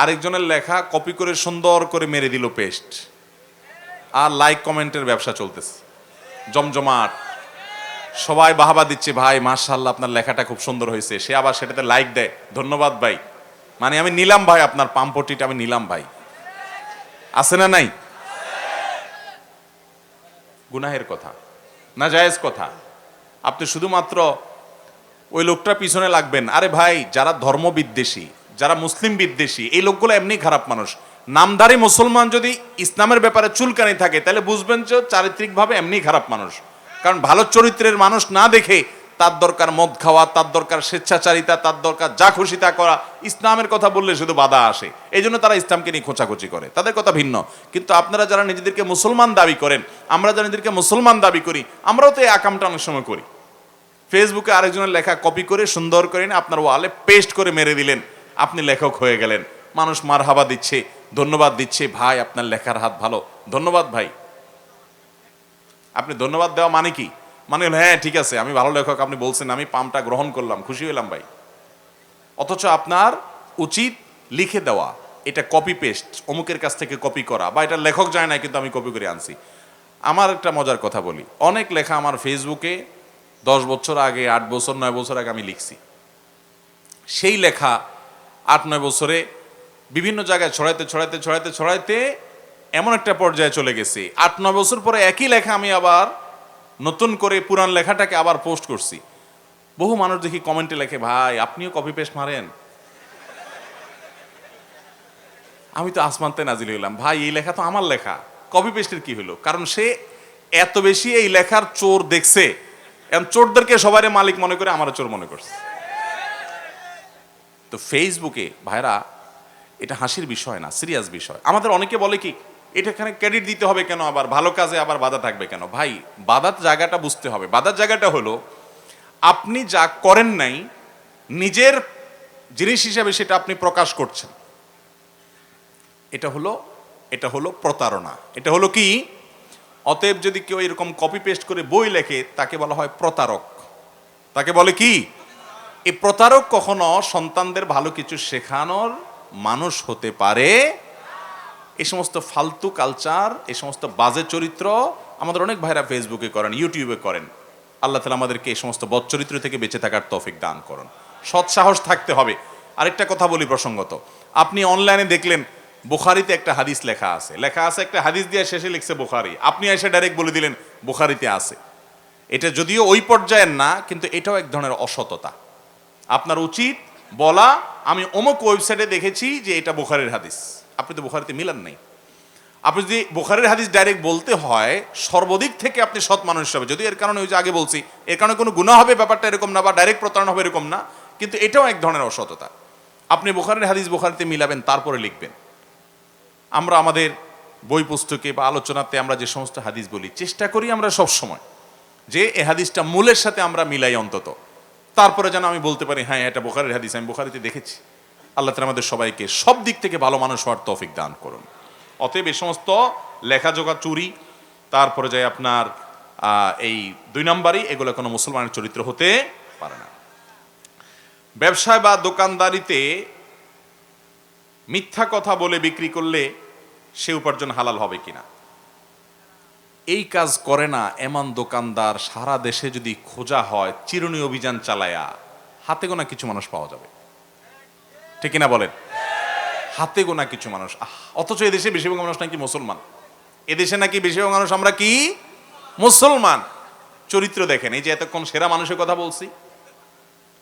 আরেকজনের লেখা কপি করে সুন্দর করে মেরে দিল পেস্ট, আর লাইক কমেন্টের ব্যবসা চলতেছে জমজমাট। সবাই বাহাবা দিচ্ছে, ভাই মাশাআল্লাহ আপনার লেখাটা খুব সুন্দর হয়েছে। সে আবার সেটাতে লাইক দেয়, ধন্যবাদ ভাই, মানে আমি নিলাম ভাই, আপনার পাম্পটিটা আমি নিলাম ভাই। আছে না নাই? গুনাহের কথা, না জায়েজ কথা। আপনি শুধুমাত্র ওই লোকটার পিছনে লাগবেন। আরে ভাই, যারা ধর্ম বিদ্বেষী, যারা মুসলিম বিদ্বেষী, এই লোকগুলো এমনি খারাপ মানুষ। নামধারী মুসলমান যদি ইসলামের ব্যাপারে চুলকানি থাকে তাহলে বুঝবেন যে চারিত্রিকভাবে এমনি খারাপ মানুষ। কারণ ভালো চরিত্রের মানুষ না দেখে তার দরকার মদ খাওয়া, তার দরকার স্বেচ্ছাচারিতা, তার দরকার যা খুশি তা করা। ইসলামের কথা বললে শুধু বাধা আসে, এই জন্য তারা ইসলামকে নিয়ে খোঁচাখুচি করে, তাদের কথা ভিন্ন। কিন্তু আপনারা যারা নিজেদেরকে মুসলমান দাবি করেন, আমরা যারা নিজেদেরকে মুসলমান দাবি করি, আমরাও তো এই আকামটা অনেক সময় করি। ফেসবুকে আরেকজনের লেখা কপি করে সুন্দর করে আপনার ওয়ালে পেস্ট করে মেরে দিলেন, আপনি লেখক হয়ে গেলেন। মানুষ মারহাবা দিচ্ছে, ধন্যবাদ দিচ্ছে, ভাই আপনার লেখার হাত ভালো, ধন্যবাদ ভাই। আপনি ধন্যবাদ দেওয়া মানে কি? মানে হ্যাঁ ঠিক আছে, আমি ভালো লেখক, আপনি বলছেন, আমি পামটা গ্রহণ করলাম, খুশি হলাম ভাই। অথচ আপনার উচিত লিখে দেওয়া, এটা কপি পেস্ট, অমুকের কাছ থেকে কপি করা, বা এটা লেখক যায় না কিন্তু আমি কপি করে আনছি। আমার একটা মজার কথা বলি, অনেক লেখা আমার ফেসবুকে 10 বছর আগে, 8 বছর 9 বছর আগে আমি লিখছি। সেই লেখা 8-9 বছরে বিভিন্ন জায়গায় ছড়াইতে ছড়াইতে ছড়াইতে ছড়াইতে এমন একটা পর্যায়ে চলে গেছি, 8-9 বছর পরে একই লেখা আমি আবার নতুন করে পুরান লেখাটাকে আবার পোস্ট করছি। বহু মানুষ দেখি কমেন্টে লেখে, ভাই আপনিও কপি পেস্ট মারেন। আমি তো আসমানতে নাজিল হইলাম, ভাই এই লেখা তো আমার লেখা, কপি পেস্টের কি হলো? কারণ সে এত বেশি এই লেখার চোর দেখছে, এখন চোরদেরকে সবাই মালিক মনে করে আমার চোর মনে করছে। তো ফেসবুকে ভাইরা, এটা হাসির বিষয় না, সিরিয়াস বিষয়। আমাদের অনেকে বলে কি, এটা এখানে ক্রেডিট দিতে হবে কেন, আবার ভালো কাজে আবার বাধা থাকবে কেন? ভাই, বাধার জায়গাটা বুঝতে হবে। বাধার জায়গাটা হলো, আপনি যা করেন নাই নিজের জিনিস হিসাবে সেটা আপনি প্রকাশ করছেন, এটা হলো প্রতারণা। এটা হলো কি? অতএব যদি কেউ এরকম কপি পেস্ট করে বই লেখে, তাকে বলা হয় প্রতারক। তাকে বলে কি? এই প্রতারক কখনো সন্তানদের ভালো কিছু শেখানোর মানুষ হতে পারে। এই সমস্ত ফালতু কালচার, এই সমস্ত বাজে চরিত্র আমাদের অনেক ভাইরা ফেসবুকে করেন, ইউটিউবে করেন। আল্লাহ তাআলা আমাদেরকে এই সমস্ত বদ চরিত্র থেকে বেঁচে থাকার তৌফিক দান করুন। সৎ সাহস থাকতে হবে। আরেকটা কথা বলি প্রসঙ্গত, আপনি অনলাইনে দেখলেন বুখারীতে একটা হাদিস লেখা আছে একটা হাদিস দিয়ে শেষে লিখছে বুখারী, আপনি এসে ডাইরেক্ট বলে দিলেন বুখারীতে আছে। এটা যদিও ওই পর্যায়ের না, কিন্তু এটাও এক ধরনের অসততা। আপনার উচিত বলা, আমি অমুক ওয়েবসাইটে দেখেছি যে এটা বুখারীর হাদিস। আপনি তো বুখারীতে মিলান নাই। আপনি যদি বুখারীর হাদিস ডাইরেক্ট বলতে হয়, সর্বদিক থেকে আপনি সৎ মানুষ হিসাবে, যদি এর কারণে ওই যে আগে বলছি, এর কারণে কোনো গুনাহ হবে ব্যাপারটা এরকম না, বা ডাইরেক্ট প্রতারণা হবে এরকম না, কিন্তু এটাও এক ধরনের অসততা। আপনি বুখারীর হাদিস বুখারীতে মিলাবেন, তারপরে লিখবেন। আমরা আমাদের বই পুস্তকে বা আলোচনাতে আমরা যে সমস্ত হাদিস বলি, চেষ্টা করি আমরা সব সময় যে এই হাদিসটা মূলের সাথে আমরা মিলাই অন্তত, তারপরে যেন আমি বলতে পারি হ্যাঁ এটা বুখারীর হাদিস, আমি বুখারীতে দেখেছি। আল্লাহ তাআলা আমাদের সবাইকে সব দিক থেকে ভালো মানুষ হওয়ার তৌফিক দান করুন। অতএব এই সমস্ত লেখাজোখা চুরি, তারপরে যায় আপনার এই 2 নম্বরই, এগুলো কোনো মুসলমানের চরিত্র হতে পারে না। ব্যবসায় বা দোকানদারিতে মিথ্যা কথা বলে বিক্রি করলে সে উপার্জন হালাল হবে কিনা, এই কাজ করে না এমন দোকানদার সারা দেশে যদি খোঁজা হয়, চিরুনি অভিযান চালায়া হাতে গোনা কিছু মানুষ পাওয়া যাবে। ঠিক কিনা বলেন? হাতে গোনা কিছু মানুষ। অথচ এদেশে বেশিরভাগ মানুষ নাকি মুসলমান। এদেশে নাকি বেশিরভাগ মানুষ আমরা কি মুসলমান। চরিত্র দেখেন, এই যে এতক্ষণ সেরা মানুষের কথা বলছি,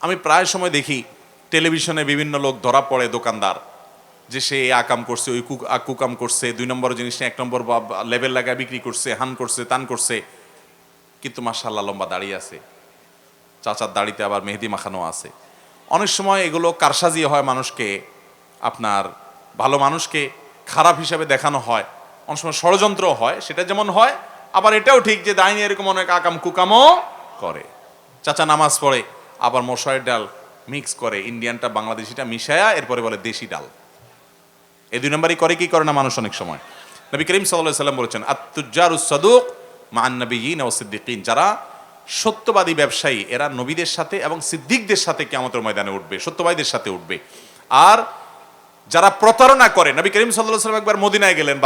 আমি প্রায় সময় দেখি টেলিভিশনে বিভিন্ন লোক ধরা পড়ে, দোকানদার, যে সে আকাম করছে, ওই কুকাম করছে, 2 নম্বর জিনিস 1 নম্বর লেবেল লাগায় বিক্রি করছে, হান করছে, তান করছে, কিন্তু মাশাআল্লাহ লম্বা দাড়ি আছে, চাচার দাড়িতে আবার মেহেদি মাখানো আছে। অনেক সময় এগুলো কারসাজি হয়, মানুষকে আপনার ভালো মানুষকে খারাপ হিসাবে দেখানো হয়, অনেক সময় ষড়যন্ত্র হয়। সেটা যেমন হয়, আবার এটাও ঠিক যে দাঁড়িয়ে এরকম অনেক আকাম কুকামও করে। চাচা নামাজ পড়ে, আবার মশারির ডাল মিক্স করে, ইন্ডিয়ানটা বাংলাদেশিটা মিশায়া এরপরে বলে দেশি ডাল। এই 2 নম্বরই করে কি করে না মানুষ অনেক সময়। নবী করিম সাল্লাল্লাহু আলাইহি ওয়াসাল্লাম বলেছেন, আত-তুজ্জারুস সাদুক মা'আন নাবিয়্যিন ওয়াস সিদ্দিকিন, যারা সত্যবাদী ব্যবসায়ী এরা নবীদের সাথে এবং সিদ্দিকদের সাথে কিয়ামতের ময়দানে উঠবে, সত্যবাদীদের সাথে উঠবে। আর যারা প্রতারণা করে, নবী করিম সাল্লাল্লাহু আলাইহি ওয়াসাল্লাম একবার মদিনায় গেলেন,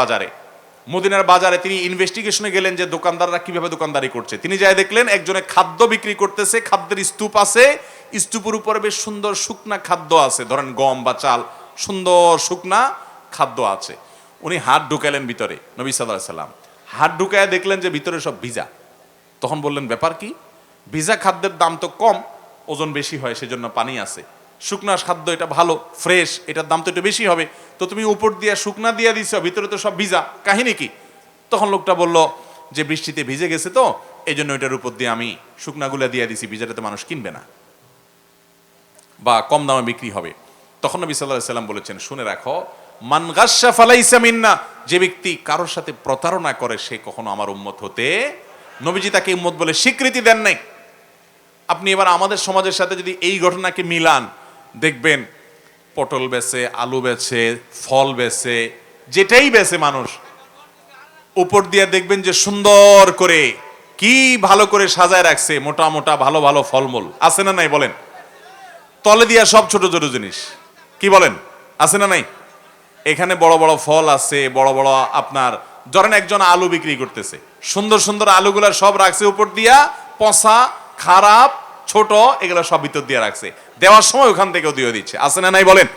মদিনার বাজারে তিনি ইনভেস্টিগেশনে গেলেন যে দোকানদাররা কিভাবে দোকানদারি করছে। তিনি যাই দেখলেন একজনে খাদ্য বিক্রি করতেছে, খাদ্যের স্তূপ আছে, স্তূপের উপরে বেশ সুন্দর শুকনা খাদ্য আছে, ধরেন গম বা চাল, সুন্দর শুকনা খাদ্য আছে। উনি হাত ঢুকাইলেন ভিতরে, নবী সাল্লাল্লাহু আলাইহি সাল্লাম হাত ঢুকায় দেখলেন যে ভিতরে সব ভিজা। তখন বললেন, ব্যাপার কি? ভিজা খাদ্যের দাম তো কম, ওজন বেশি হয়, সেজন্য পানি আছে। শুকনা খাদ্য এটা ভালো, ফ্রেশ, এটার দাম তো একটু বেশি হবে, তো তুমি উপর দিয়ে শুকনা দিয়ে দিছ, ভিতরে তো সব ভিজা, কাহিনী কি? তখন লোকটা বলল যে বৃষ্টিতে ভিজে গেছে তো এই জন্য এটার উপর দিয়ে আমি শুকনাগুলা দিয়ে দিছি, ভিজাটাতে মানুষ কিনবে না বা কম দামে বিক্রি হবে। তখন নবী সাল্লাল্লাহু আলাইহি সাল্লাম বলেছেন, শুনে রাখো, মান গাশশা ফালাইসা মিন্না, যে ব্যক্তি কারোর সাথে প্রতারণা করে সে কখনো আমার উম্মত হতে, নবীজি তাকে উম্মত বলে স্বীকৃতি দেন নাই। আপনি এবার আমাদের সমাজের সাথে যদি এই ঘটনাকে মিলান, দেখবেন পটল বেচে, আলু বেচে, ফল বেচে, যেটাই বেচে মানুষ, উপর দিয়ে দেখবেন যে সুন্দর করে কি ভালো করে সাজায় রাখছে, মোটা মোটা ভালো ভালো ফলমূল আছে না নাই বলেন? তলে দিয়া সব ছোট ছোট জিনিস, কি বলেন, আছে না নাই? এখানে বড় বড় ফল আছে, বড় বড় আপনার ধরেন একজন আলু বিক্রি করতেছে, সুন্দর সুন্দর আলুগুলা সব রাখছে উপর দিয়া, পচা খারাপ ছোট এগুলো সব ভিতর দিয়ে রাখছে, দেওয়ার সময় ওখান থেকেও দিয়ে দিচ্ছে, আছে না নাই বলেন?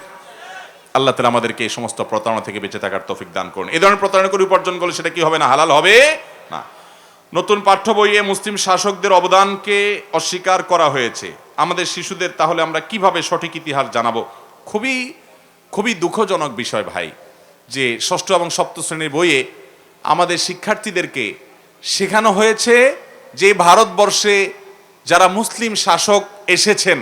আল্লাহ তাআলা আমাদেরকে এই সমস্ত প্রতারণা থেকে বেঁচে থাকার তৌফিক দান করুন। এই ধরনের প্রতারণা করে উপার্জন করলে সেটা কি হবে না? হালাল হবে না। নতুন পাঠ্য বইয়ে মুসলিম শাসকদের অবদানকে অস্বীকার করা হয়েছে। আমাদের শিশুদের তাহলে আমরা কিভাবে সঠিক ইতিহাস জানাবো? খুবই খুবই দুঃখজনক বিষয় ভাই, যে ষষ্ঠ এবং সপ্তম শ্রেণীর বইয়ে আমাদের শিক্ষার্থীদেরকে শেখানো হয়েছে যে ভারতবর্ষে যারা মুসলিম শাসক এসেছেন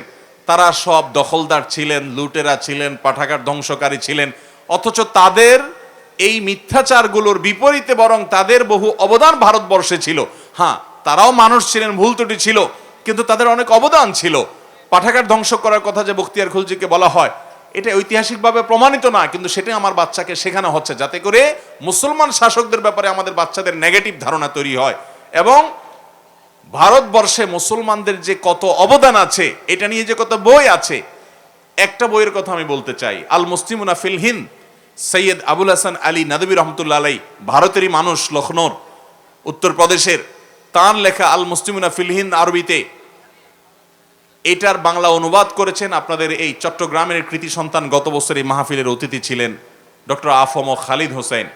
তারা সব দখলদার ছিলেন, লুটেরা ছিলেন, পাঠাগার ধ্বংসকারী ছিলেন, অথচ তাদের এই মিথ্যাচারগুলোর বিপরীতে বরং তাদের বহু অবদান ভারতবর্ষে ছিল। হ্যাঁ, তারাও মানুষ ছিলেন, ভুল ত্রুটি ছিল, কিন্তু তাদের অনেক অবদান ছিল। পাঠাগার ধ্বংস করার কথা যে বখতিয়ার খুলজিকে বলা হয়, এটা ঐতিহাসিকভাবে প্রমাণিত না, কিন্তু সেটাই আমার বাচ্চাকে শেখানো হচ্ছে যাতে করে মুসলমান শাসকদের ব্যাপারে আমাদের বাচ্চাদের নেগেটিভ ধারণা তৈরি হয় এবং ভারতবর্ষে মুসলমানদের যে কত অবদান আছে এটা নিয়ে যে কত বই আছে। একটা বইয়ের কথা আমি বলতে চাই, আল মুসলিমুনা ফিল হিন্দ, সৈয়দ আবুল হাসান আলী নাদবী রহমতুল্লাহ আলাই, ভারতেরই মানুষ, লখনৌর, উত্তরপ্রদেশের, তার লেখা আল মুসলিমুনা ফিল হিন্দ আরবিতে। এটার বাংলা অনুবাদ করেছেন আপনাদের এই চট্টগ্রামের কৃতি সন্তান, গত বছর এই মাহফিলের অতিথি ছিলেন ডক্টর আফম খালিদ হোসেন।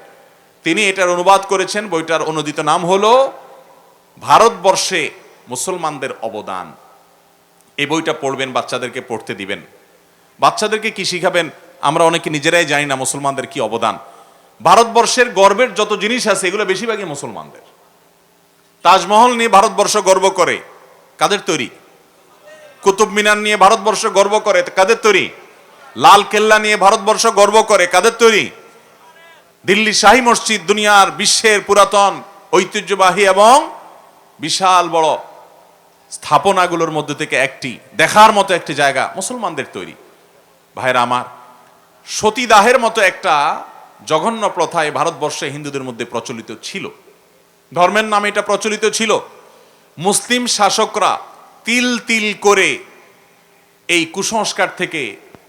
তিনি এটার অনুবাদ করেছেন। বইটার অনুদিত নাম হলো ভারতবর্ষে মুসলমানদের অবদান। এই বইটা পড়বেন, বাচ্চাদেরকে পড়তে দিবেন। বাচ্চাদেরকে কি শিখাবেন? আমরা অনেকে নিজেরাই জানি না মুসলমানদের কি অবদান। ভারতবর্ষের গর্বের যত জিনিস আছে এগুলো বেশিরভাগই মুসলমানদের। তাজমহল নিয়ে ভারতবর্ষ গর্ব করে, কাদের তৈরি? কুতুব মিনার নিয়ে ভারতবর্ষ গর্ব করে, কাদের তৈরি? লাল কেল্লা নিয়ে ভারতবর্ষ গর্ব করে, কাদের তৈরি? দিল্লি শাহী মসজিদ দুনিয়ার বিশ্বের পুরাতন ঐতিহ্যবাহী এবং বিশাল বড় স্থাপনাগুলোর মধ্যে থেকে একটি, দেখার মতো একটি জায়গা মুসলমানদের তৈরি। ভাইরা আমার, সতীদাহের মতো একটা জঘন্য প্রথায় ভারতবর্ষে হিন্দুদের মধ্যে প্রচলিত ছিল, ধর্মের নামে এটা প্রচলিত ছিল। মুসলিম শাসকরা তিল তিল করে এই কুসংস্কার থেকে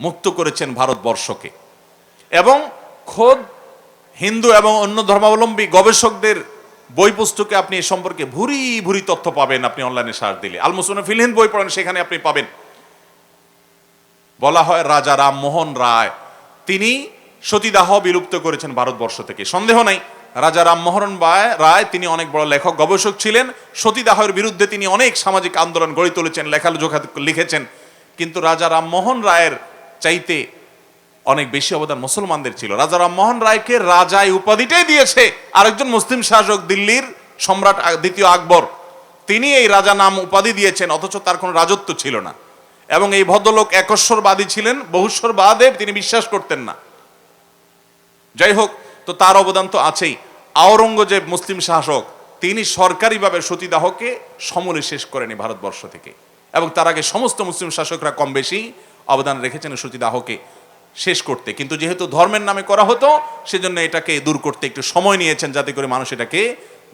মুক্ত করেছেন ভারতবর্ষকে, এবং খোদ হিন্দু এবং অন্য ধর্মাবলম্বী গবেষকদের বই পুস্তকে আপনি এ সম্পর্কে ভুরি ভুরি তথ্য পাবেন। আপনি অনলাইনে সার্চ দিলে আল মুসলিমুনা ফিল হিন্দ বই পড়েন, সেখানে আপনি পাবেন। বলা হয় রাজা রামমোহন রায় তিনি সতীদাহ বিলুপ্ত করেছেন ভারতবর্ষ থেকে। সন্দেহ নাই, রাজা রামমোহন রায় তিনি অনেক বড় লেখক গবেষক ছিলেন। সতীদাহের বিরুদ্ধে তিনি অনেক সামাজিক আন্দোলন গড়ে তুলেছেন, লেখালেখা লিখেছেন। কিন্তু রাজা রামমোহন রায়ের চাইতে অনেক বেশি অবদান মুসলমানদের ছিল। রাজা রামমোহন রায়কে রাজায় উপাধিটাই দিয়েছে আরেকজন মুসলিম শাসক, দিল্লির সম্রাট দ্বিতীয় আকবর। তিনি এই রাজা নাম উপাধি দিয়েছেন, অথচ তার কোনো রাজত্ব ছিল না। এবং এই ভদ্রলোক একশ্বরবাদী ছিলেন, বহুশ্বরবাদে তিনি বিশ্বাস করতেন না। যাই হোক, তো তার অবদান তো আছেই। আওরঙ্গজেব মুসলিম শাসক, তিনি সরকারিভাবে সতীদাহকে সমূলে শেষ করেনি ভারতবর্ষ থেকে, এবং তার আগে সমস্ত মুসলিম শাসকরা কম বেশি অবদান রেখেছেন সতীদাহকে শেষ করতে। কিন্তু যেহেতু ধর্মের নামে করা হতো, সেজন্য এটাকে দূর করতে একটু সময় নিয়েছেন, যাতে করে মানুষ এটাকে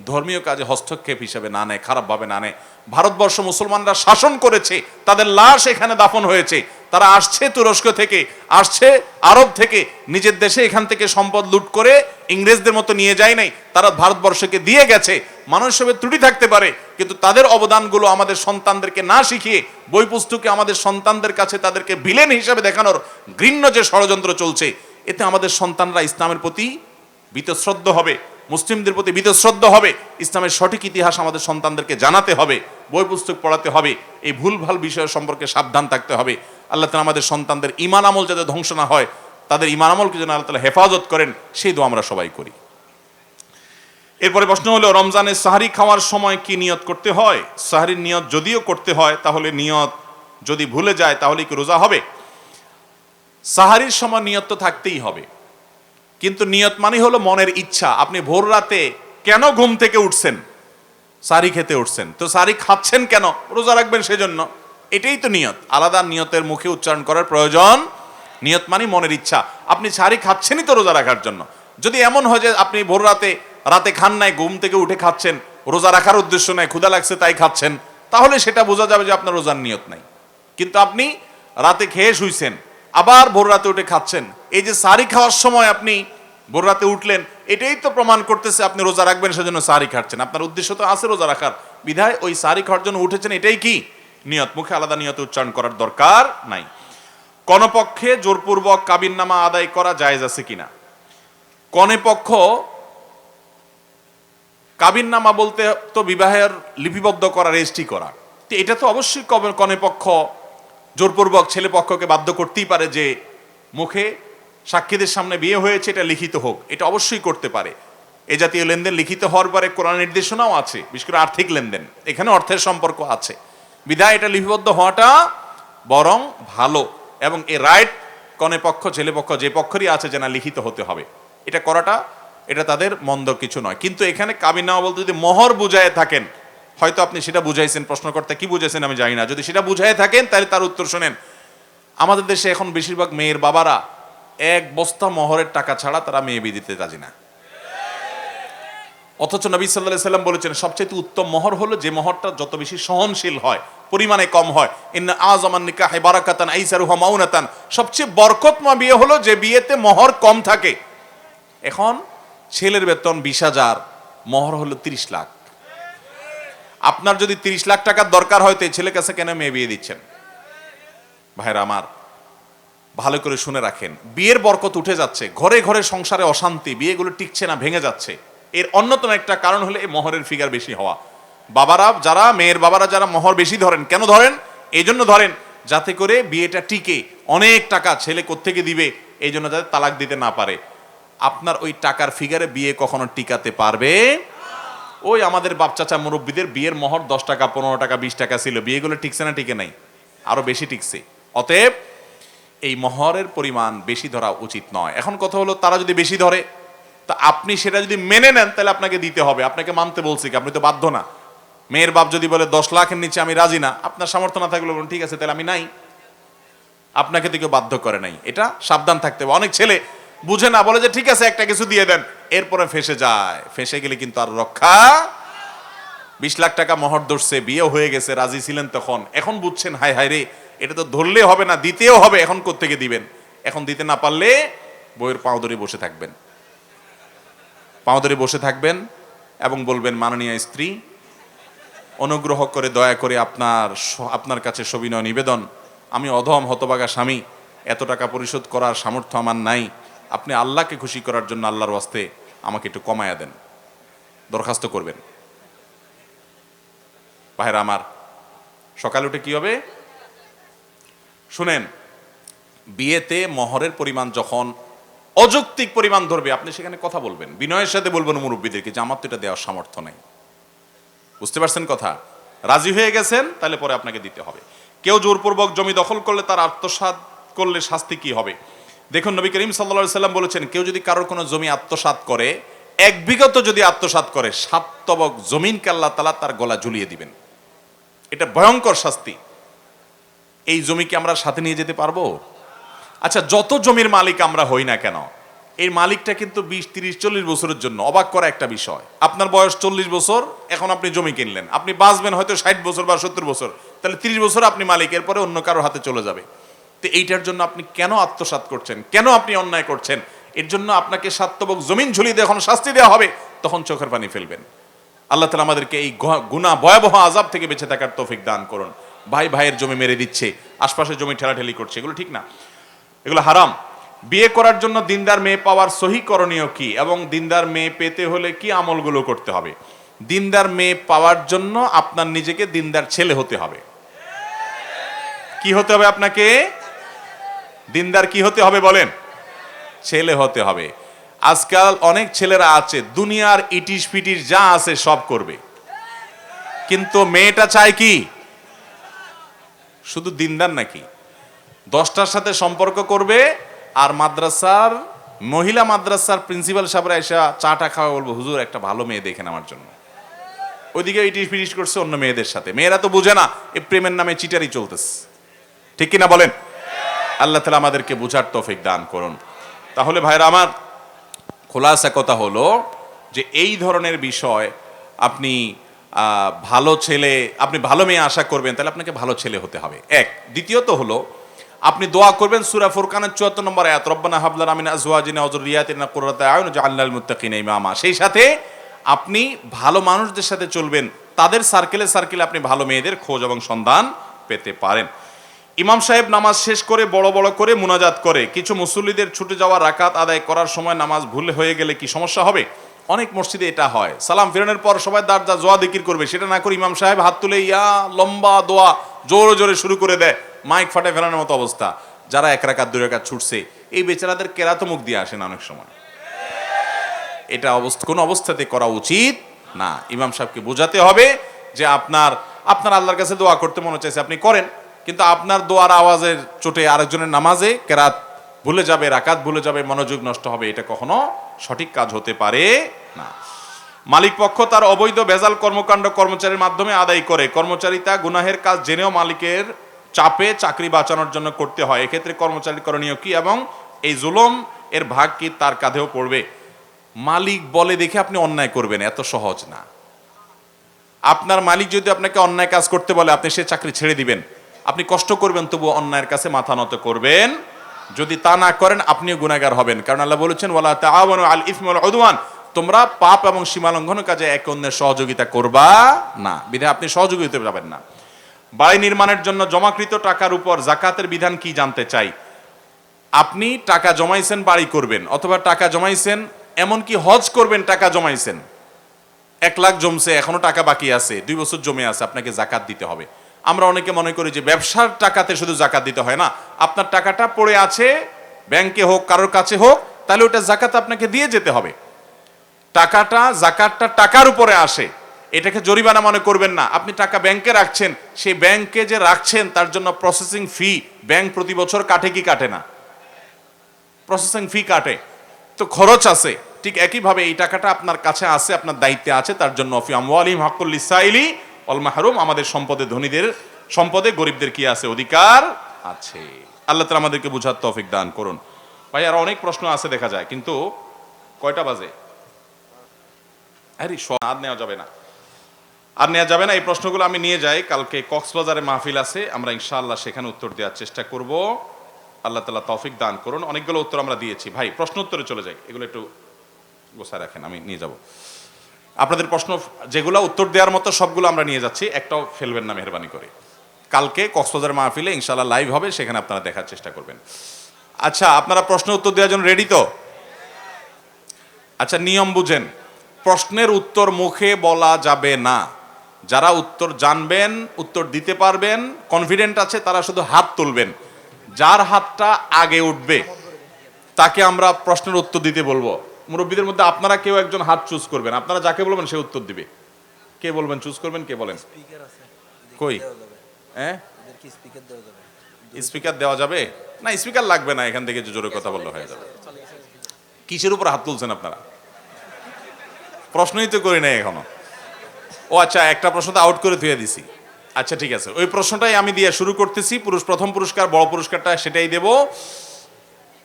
ধর্মীয় কাজে হস্তক্ষেপ হিসেবে না নেয়, খারাপভাবে না নেয়। ভারতবর্ষ মুসলমানরা শাসন করেছে, তাদের লাশ এখানে দাফন হয়েছে, তারা আসছে তুরস্ক থেকে, আসছে আরব থেকে, নিজের দেশে এখান থেকে সম্পদ লুট করে ইংরেজদের মতো নিয়ে যায় নাই, তারা ভারতবর্ষকে দিয়ে গেছে। মানুষ হিসেবে ত্রুটি থাকতে পারে, কিন্তু তাদের অবদানগুলো আমাদের সন্তানদেরকে না শিখিয়ে বই পুস্তকে আমাদের সন্তানদের কাছে তাদেরকে ভিলেন হিসেবে দেখানোর ঘৃণ্য যে ষড়যন্ত্র চলছে, এতে আমাদের সন্তানরা ইসলামের প্রতি বীতশ্রদ্ধ হবে, মুসলিমদের প্রতি বীতশ্রদ্ধ হবে। ইসলামের সঠিক ইতিহাস আমাদের সন্তানদেরকে জানাতে হবে, বই পুস্তক পড়াতে হবে, এই ভুলভাল বিষয় সম্পর্কে সাবধান থাকতে হবে। আল্লাহ তাআলা আমাদের সন্তানদের ঈমান আমল যাতে ধ্বংস না হয়, তাদের ঈমান আমলকে যেন আল্লাহ তাআলা হেফাজত করেন, সেই দোয়া আমরা সবাই করি। এরপরে প্রশ্ন হলো, রমজানে সাহরি খাওয়ার সময় কি নিয়ত করতে হয়? সাহরির নিয়ত যদিও করতে হয়, তাহলে নিয়ত যদি ভুলে যায় তাহলে কি রোজা হবে? সাহরির সময় নিয়ত তো থাকতেই হবে, কিন্তু নিয়ত মানে হলো মনের ইচ্ছা। আপনি ভোর রাতে কেন ঘুম থেকে উঠছেন? সাহরি খেতে উঠছেন, তো সাহরি খাচ্ছেন কেন? রোজা রাখবেন সেজন্য, এটাই তো নিয়ত। আলাদা নিয়তের মুখে উচ্চারণ করার প্রয়োজন। নিয়ত মানে মনের ইচ্ছা। আপনি সাহরি খাচ্ছেনই তো রোজা রাখার জন্য। যদি এমন হয় যে আপনি ভোর রাতে খান নাই, ঘুম থেকে উঠে খাচ্ছেন, রোজা রাখার উদ্দেশ্য নাই, ক্ষুধা লাগছে তাই খাচ্ছেন, তাহলে সেটা বোঝা যাবে যে আপনার রোজার নিয়ত নাই। কিন্তু আপনি রাতে খেয়ে শুইছেন, আবার ভোর রাতে উঠে খাচ্ছেন, এই যে সাহরি খাওয়ার সময় আপনি ভোর রাতে উঠলেন, এটাই তো প্রমাণ করতেছে আপনি রোজা রাখবেন, সেজন্য সাহরি খাচ্ছেন। আপনার উদ্দেশ্য তো আছে রোজা রাখার, বিধায় ওই সাহরি খাওয়ার জন্য উঠেছেন, এটাই কি নিয়ত। মুখে আলাদা নিয়ত উচ্চারণ করার দরকার নাই। কোন পক্ষে জোরপূর্বক কাবিননামা আদায় করা জায়েজ আছে কিনা? কনে পক্ষ কাবিননামা বলতে তো বিবাহের লিপিবদ্ধ করা, রেজিস্ট্রি করা, তো এটা তো অবশ্যই কনে পক্ষ জোরপূর্বক ছেলে পক্ষকে বাধ্য করতেই পারে যে মুখে সাক্ষীদের সামনে বিয়ে হয়েছে, এটা লিখিত হোক, এটা অবশ্যই করতে পারে। এ জাতীয় লেনদেন লিখিত হওয়ার পরে কোরআন নির্দেশনাও আছে, বিশেষ করে আর্থিক লেনদেন, এখানে অর্থের সম্পর্ক আছে, বিধায় এটা লিপিবদ্ধ হওয়াটা বরং ভালো। এবং এ রাইট কনে পক্ষ ছেলে পক্ষ যে পক্ষেরই আছে যে না লিখিত হতে হবে, এটা করাটা এটা তাদের মন্দ কিছু নয়। কিন্তু এখানে কাবিননামা বলতে যদি মোহর বুঝায় থাকেন, হয়তো আপনি সেটা বুঝাইছেন, প্রশ্নকর্তা কি বুঝাইছেন আমি জানি না, যদি সেটা বুঝায় থাকেন তাহলে তার উত্তর শোনেন। আমাদের দেশে এখন বেশিরভাগ মেয়ের বাবারা এক বস্তা মোহরের টাকা ছাড়া তারা মেয়ে বিয়ে দিতে রাজি না। অথচ নবী সাল্লাল্লাহু আলাইহি সাল্লাম বলেছেন সবচেয়ে উত্তম মোহর হলো যে মোহরটা যত বেশি সহনশীল হয়, পরিমাণে কম হয়। ইন্না আযামান নিকাহি বারাকাতান আইসারুহা মাউনাতান, সবচেয়ে বরকতময় বিয়ে হলো যে বিয়েতে মোহর কম থাকে। এখন ছেলের বেতন 20,000, মোহর হলো 30 লাখ। আপনার যদি 30 লাখ টাকার দরকার হয়, তো ছেলে কাছে কেন মেয়ে বিয়ে দিচ্ছেন? ভাইরা আমার, ভালো করে শুনে রাখেন, বিয়ের বরকত উঠে যাচ্ছে, ঘরে ঘরে সংসারে অশান্তি, বিয়েগুলো টিকছে না, ভেঙে যাচ্ছে। এর অন্যতম একটা কারণ হলো এই মোহরের ফিগার বেশি হওয়া। বাবারা যারা, মেয়ের বাবারা যারা মোহর বেশি ধরেন, কেন ধরেন? এই জন্য ধরেন যাতে করে বিয়েটা টিকে। অনেক টাকা ছেলে কোত্থেকে দিবে, এই জন্য যাতে তালাক দিতে না পারে। আপনার ওই টাকার ফিগারে বিয়ে কখনো টিকাতে পারবে? ওই আমাদের বাপ চাচা মুরব্বীদের বিয়ের মোহর 10 টাকা, 15 টাকা, 20 টাকা ছিল, বিয়েগুলো টিকছে না টিকে নাই? আরো বেশি টিকছে। অতএব এই মোহরের পরিমাণ বেশি ধরা উচিত নয়। এখন কথা হলো, তারা যদি বেশি ধরে, তা আপনি সেটা যদি মেনে নেন তাহলে আপনাকে দিতে হবে। আপনাকে মানতে বলছি কি? আপনি তো বাধ্য না। মেয়ের বাপ যদি বলে 10 লাখের নিচে আমি রাজি না, আপনার সামর্থ্য না থাকলে বলুন ঠিক আছে তাহলে আমি নাই, আপনাকে তো কেউ বাধ্য করে নাই। এটা সাবধান থাকতে হবে। অনেক ছেলে বুঝে না, বলে যে ঠিক আছে একটা কিছু দিয়ে দেন, এরপরে ফেসে যায়। ফেসে গেলে কিন্তু আর রক্ষা। 20 লাখ টাকা মোহর ধরছে, বিয়ে হয়ে গেছে, রাজি ছিলেন তখন, এখন বুঝছেন হায় হায় রে, এটা তো ধরলে হবে না, দিতেও হবে। এখন কোত্থেকে দিবেন? এখন দিতে না পারলে বইয়ের পাও ধরে বসে থাকবেন, পাও ধরে বসে থাকবেন এবং বলবেন, মাননীয় স্ত্রী, অনুগ্রহ করে দয়া করে আপনার কাছে সবিনয় নিবেদন, আমি অধম হতভাগা স্বামী, এত টাকা পরিশোধ করার সামর্থ্য আমার নাই, আপনি আল্লাহকে খুশি করার জন্য আল্লাহর ওয়াস্তে আমাকে একটু কমায়া দেন, দরখাস্ত করবেন। ভাইরা আমার, সকালে উঠে কি হবে শুনেন, বিয়েতে মোহরের পরিমাণ যখন অযৌক্তিক পরিমাণ ধরবে, আপনি সেখানে কথা বলবেন, বিনয়ের সাথে বলবেন মুরব্বীদেরকে যে আমার তো এটা দেওয়ার সামর্থ্য নেই। বুঝতে পারছেন কথা? রাজি হয়ে গেছেন, তাহলে পরে আপনাকে দিতে হবে। কেউ জোরপূর্বক জমি দখল করলে তার আত্মসাৎ করলে শাস্তি কি হবে? দেখুন, নবী করিম সাল্লাল্লাহু আলাইহি সাল্লাম বলেছেন, কেউ যদি কারোর কোনো জমি আত্মসাৎ করে, 1 বিঘত যদি আত্মসাৎ করে, 7 তবক জমিনকে আল্লাহ তাআলা তার গলা ঝুলিয়ে দিবেন। এটা ভয়ঙ্কর শাস্তি। এই জমি কি আমরা সাথে নিয়ে যেতে পারবো? আচ্ছা, যত জমির মালিক আমরা হই না কেন, এই মালিকটা কিন্তু 20, 30, 40 বছরের জন্য। অবাক করা একটা বিষয়, আপনার বয়স 40 বছর, এখন আপনি জমি কিনলেন, আপনি বাঁচবেন হয়তো 60 বছর বা 70 বছর, তাহলে 30 বছর আপনি মালিক, এরপরে অন্য কারোর হাতে চলে যাবে। তো এইটার জন্য আপনি কেন আত্মসাৎ করছেন, কেন আপনি অন্যায় করছেন? এর জন্য আপনাকে সাতবক জমিন ঝুলিয়ে যখন শাস্তি দেওয়া হবে, তখন চোখের পানি ফেলবেন। আল্লাহ তাআলা আমাদেরকে এই গুনাহ ভয়াবহ আযাব থেকে বেঁচে থাকার তৌফিক দান করুন। ভাই ভাইয়ের জমি মেরে দিচ্ছে, আশপাশে জমি ঠেলাঠেলি করছে, এগুলো ঠিক না, এগুলো হারাম। বিয়ে করার জন্য দিনদার মেয়ে পাওয়ার সহি করণীয় কি, এবং দিনদার মেয়ে পেতে হলে কি আমলগুলো করতে হবে? দিনদার মেয়ে পাওয়ার জন্য আপনার নিজেকে দিনদার ছেলে হতে হবে। কি হতে হবে আপনাকে? দিনদার কি হতে হবে বলেন? ছেলে হতে হবে। আজকাল অনেক ছেলেরা আছে দুনিয়ার ইটিস পিটিস যা আছে সব করবে, কিন্তু মেয়েটা চায় কি? শুধু দিনদার নাকি? 10টার সাথে সম্পর্ক করবে, আর মাদ্রাসার মহিলা মাদ্রাসার প্রিন্সিপাল সাহেবরা এসে চাটা খাওয়া বলবো, হুজুর একটা ভালো মেয়ে দেখেন আমার জন্য। ওইদিকে ইটিস পিটিস করছে অন্য মেয়েদের সাথে। মেয়েরা তো বোঝে না এই প্রেমের নামে চিটারি চলতেছে, ঠিক কিনা বলেন? আল্লাহ তাআলা আমাদেরকে বুঝার তৌফিক দান করুন। তাহলে ভাইরা আমার, খোলাসা কথা হলো যে এই ধরনের বিষয়, আপনি ভালো ছেলে, আপনি ভালো মেয়ে আশা করবেন, তাহলে আপনাকে ভালো ছেলে হতে হবে, এক। দ্বিতীয়ত হলো আপনি দোয়া করবেন সূরা ফুরকানের 74 নম্বর আয়াত, রব্বানা হাব লানা মিন আজওয়াজিনা ওয়া যুররিয়াতিনা কুররাতা আয়ুন ওয়াজআলনা লিল মুত্তাকিনা ইমামা। সেই সাথে আপনি ভালো মানুষদের সাথে চলবেন, তাদের সার্কেলে সার্কেলে আপনি ভালো মেয়েদের খোঁজ এবং সন্ধান পেতে পারেন। ইমাম সাহেব নামাজ শেষ করে বড় বড় করে মুনাজাত করে, কিছু মুসল্লিদের ছুটে যাওয়া রাকাত আদায় করার সময় নামাজ ভুল হয়ে গেলে কি সমস্যা হবে? অনেক মসজিদে এটা হয়, সালাম ফেরানোর পর সবাই দাঁড়া দোয়া জিকির করবে, সেটা না করে ইমাম সাহেব হাত তুলে ইয়া লম্বা দোয়া জোরে জোরে শুরু করে দেয়, মাইক ফাটে ফেরানোর মতো অবস্থা। যারা 1 রাকাত 2 রাকাত ছুটছে, এই বেচারাদের কেরাত মুখ দিয়ে আসেন অনেক সময়। এটা কোন অবস্থাতে করা উচিত না। ইমাম সাহেবকে বোঝাতে হবে যে আপনার আল্লাহর কাছে দোয়া করতে মনে চাইছে, আপনি করেন, কিন্তু আপনার দোয়ার আওয়াজের চোটে আরেকজনের নামাজে কেরাত ভুলে যাবে, রাকাত ভুলে যাবে, মনোযোগ নষ্ট হবে, এটা কখনো সঠিক কাজ হতে পারে না। মালিক পক্ষ তার অবৈধ ভেজাল কর্মকাণ্ড কর্মচারীর মাধ্যমে আদায় করে, কর্মচারী তা গুনাহের কাজ জেনেও মালিকের চাপে চাকরি বাঁচানোর জন্য করতে হয়, এক্ষেত্রে কর্মচারীর করণীয় কি, এবং এই জুলুম এর ভাগ কি তার কাঁধেও পড়বে? মালিক বলে দেখে আপনি অন্যায় করবেন, এত সহজ না। আপনার মালিক যদি আপনাকে অন্যায় কাজ করতে বলে, আপনি সে চাকরি ছেড়ে দিবেন, আপনি কষ্ট করবেন, তবু অন্যায়ের কাছে মাথা নত করবেন। যদি তা না করেন, আপনিও গুনাহগার হবেন, কারণ আল্লাহ বলেছেন ওয়ালা তাআওয়ানু আল ইসমি ওয়াল উদওয়ান, তোমরা পাপ এবং সীমালঙ্ঘনের কাজে একে অন্যের সহযোগিতা করবা না, বিধায় আপনি সহযোগী হতে যাবেন না। বাড়ি নির্মাণের জন্য জমাকৃত টাকার উপর যাকাতের বিধান কি জানতে চাই। আপনি টাকা জমাইছেন বাড়ি করবেন, অথবা টাকা জমাইছেন এমনকি হজ করবেন, টাকা জমাইছেন, 1 লাখ জমছে, এখনো টাকা বাকি আছে, 2 বছর জমে আছে, আপনাকে যাকাত দিতে হবে। আমরা অনেকে মনে করি যে ব্যবসার টাকাতে শুধু যাকাত দিতে হয় না, আপনার টাকাটা পড়ে আছে ব্যাংকে হোক কারোর কাছে হোক, তাহলে ওটা যাকাত আপনাকে দিয়ে যেতে হবে। টাকাটা যাকাতটা টাকার উপরে আসে, এটাকে জরিমানা মনে করবেন না। আপনি টাকা ব্যাংকে রাখছেন, সেই ব্যাংকে যে রাখছেন তার জন্য প্রসেসিং ফি ব্যাংক প্রতি বছর কাটে কি কাটে না? প্রসেসিং ফি কাটে, তো খরচ আছে। ঠিক একইভাবে এই টাকাটা আপনার কাছে আছে, আপনার দায়িত্বে আছে, তার জন্য ফি আমওয়ালিহিম হাক্কুল লিসাইলি ওয়াল মাহরুম, আমাদের সম্পদে ধনীদের সম্পদে গরিবদের কি আছে? অধিকার আছে। আল্লাহ তাআলা আমাদেরকে বুঝার তৌফিক দান করুন। ভাই আর অনেক প্রশ্ন আছে দেখা যায়, কিন্তু কয়টা বাজে? আরে আর নেওয়া যাবে না, আর নেওয়া যাবে না। এই প্রশ্নগুলো আমি নিয়ে যাই, কালকে কক্সবাজারে মাহফিল আছে, আমরা ইনশাআল্লাহ সেখানে উত্তর দেওয়ার চেষ্টা করব। আল্লাহ তাআলা তৌফিক দান করুন। অনেকগুলো উত্তর আমরা দিয়েছি ভাই, প্রশ্ন উত্তরে চলে যাই, এগুলো একটু গোছায় রাখেন, আমি নিয়ে যাব। আপনাদের প্রশ্ন যেগুলো উত্তর দেওয়ার মতো সবগুলো আমরা নিয়ে যাচ্ছি, একটাও ফেলবেন না মেহরবানি করে। কালকে কক্সবাজার মাহফিলে ইনশাআল্লাহ লাইভ হবে, সেখানে আপনারা দেখার চেষ্টা করবেন। আচ্ছা, আপনারা প্রশ্ন উত্তর দেওয়ার জন্য রেডি তো? আচ্ছা, নিয়ম বুঝেন, প্রশ্নের উত্তর মুখে বলা যাবে না। যারা উত্তর জানবেন, উত্তর দিতে পারবেন, কনফিডেন্ট আছে, তারা শুধু হাত তুলবেন। যার হাতটা আগে উঠবে তাকে আমরা প্রশ্নের উত্তর দিতে বলবো। মুরব্বীদের মধ্যে আপনারা কেউ একজন হাত চুজ করবেন, আপনারা যাকে বলবেন সে উত্তর দিবে। কে বলবেন চুজ করবেন? কে বলেন? কই? হ্যাঁ, স্পিকার দেওয়া যাবে না? স্পিকার লাগবে না, এখান থেকে জোরে কথা বললে হয়ে যাবে। কিসের উপর হাত তুলছেন আপনারা? প্রশ্নই তো করি নাই এখনো। ও আচ্ছা, একটা প্রশ্ন তো আউট করে ধুয়ে দিছি, আচ্ছা ঠিক আছে, ওই প্রশ্নটাই আমি দিয়ে শুরু করতেছি। প্রথম পুরস্কার, বড় পুরস্কারটা সেটাই দেব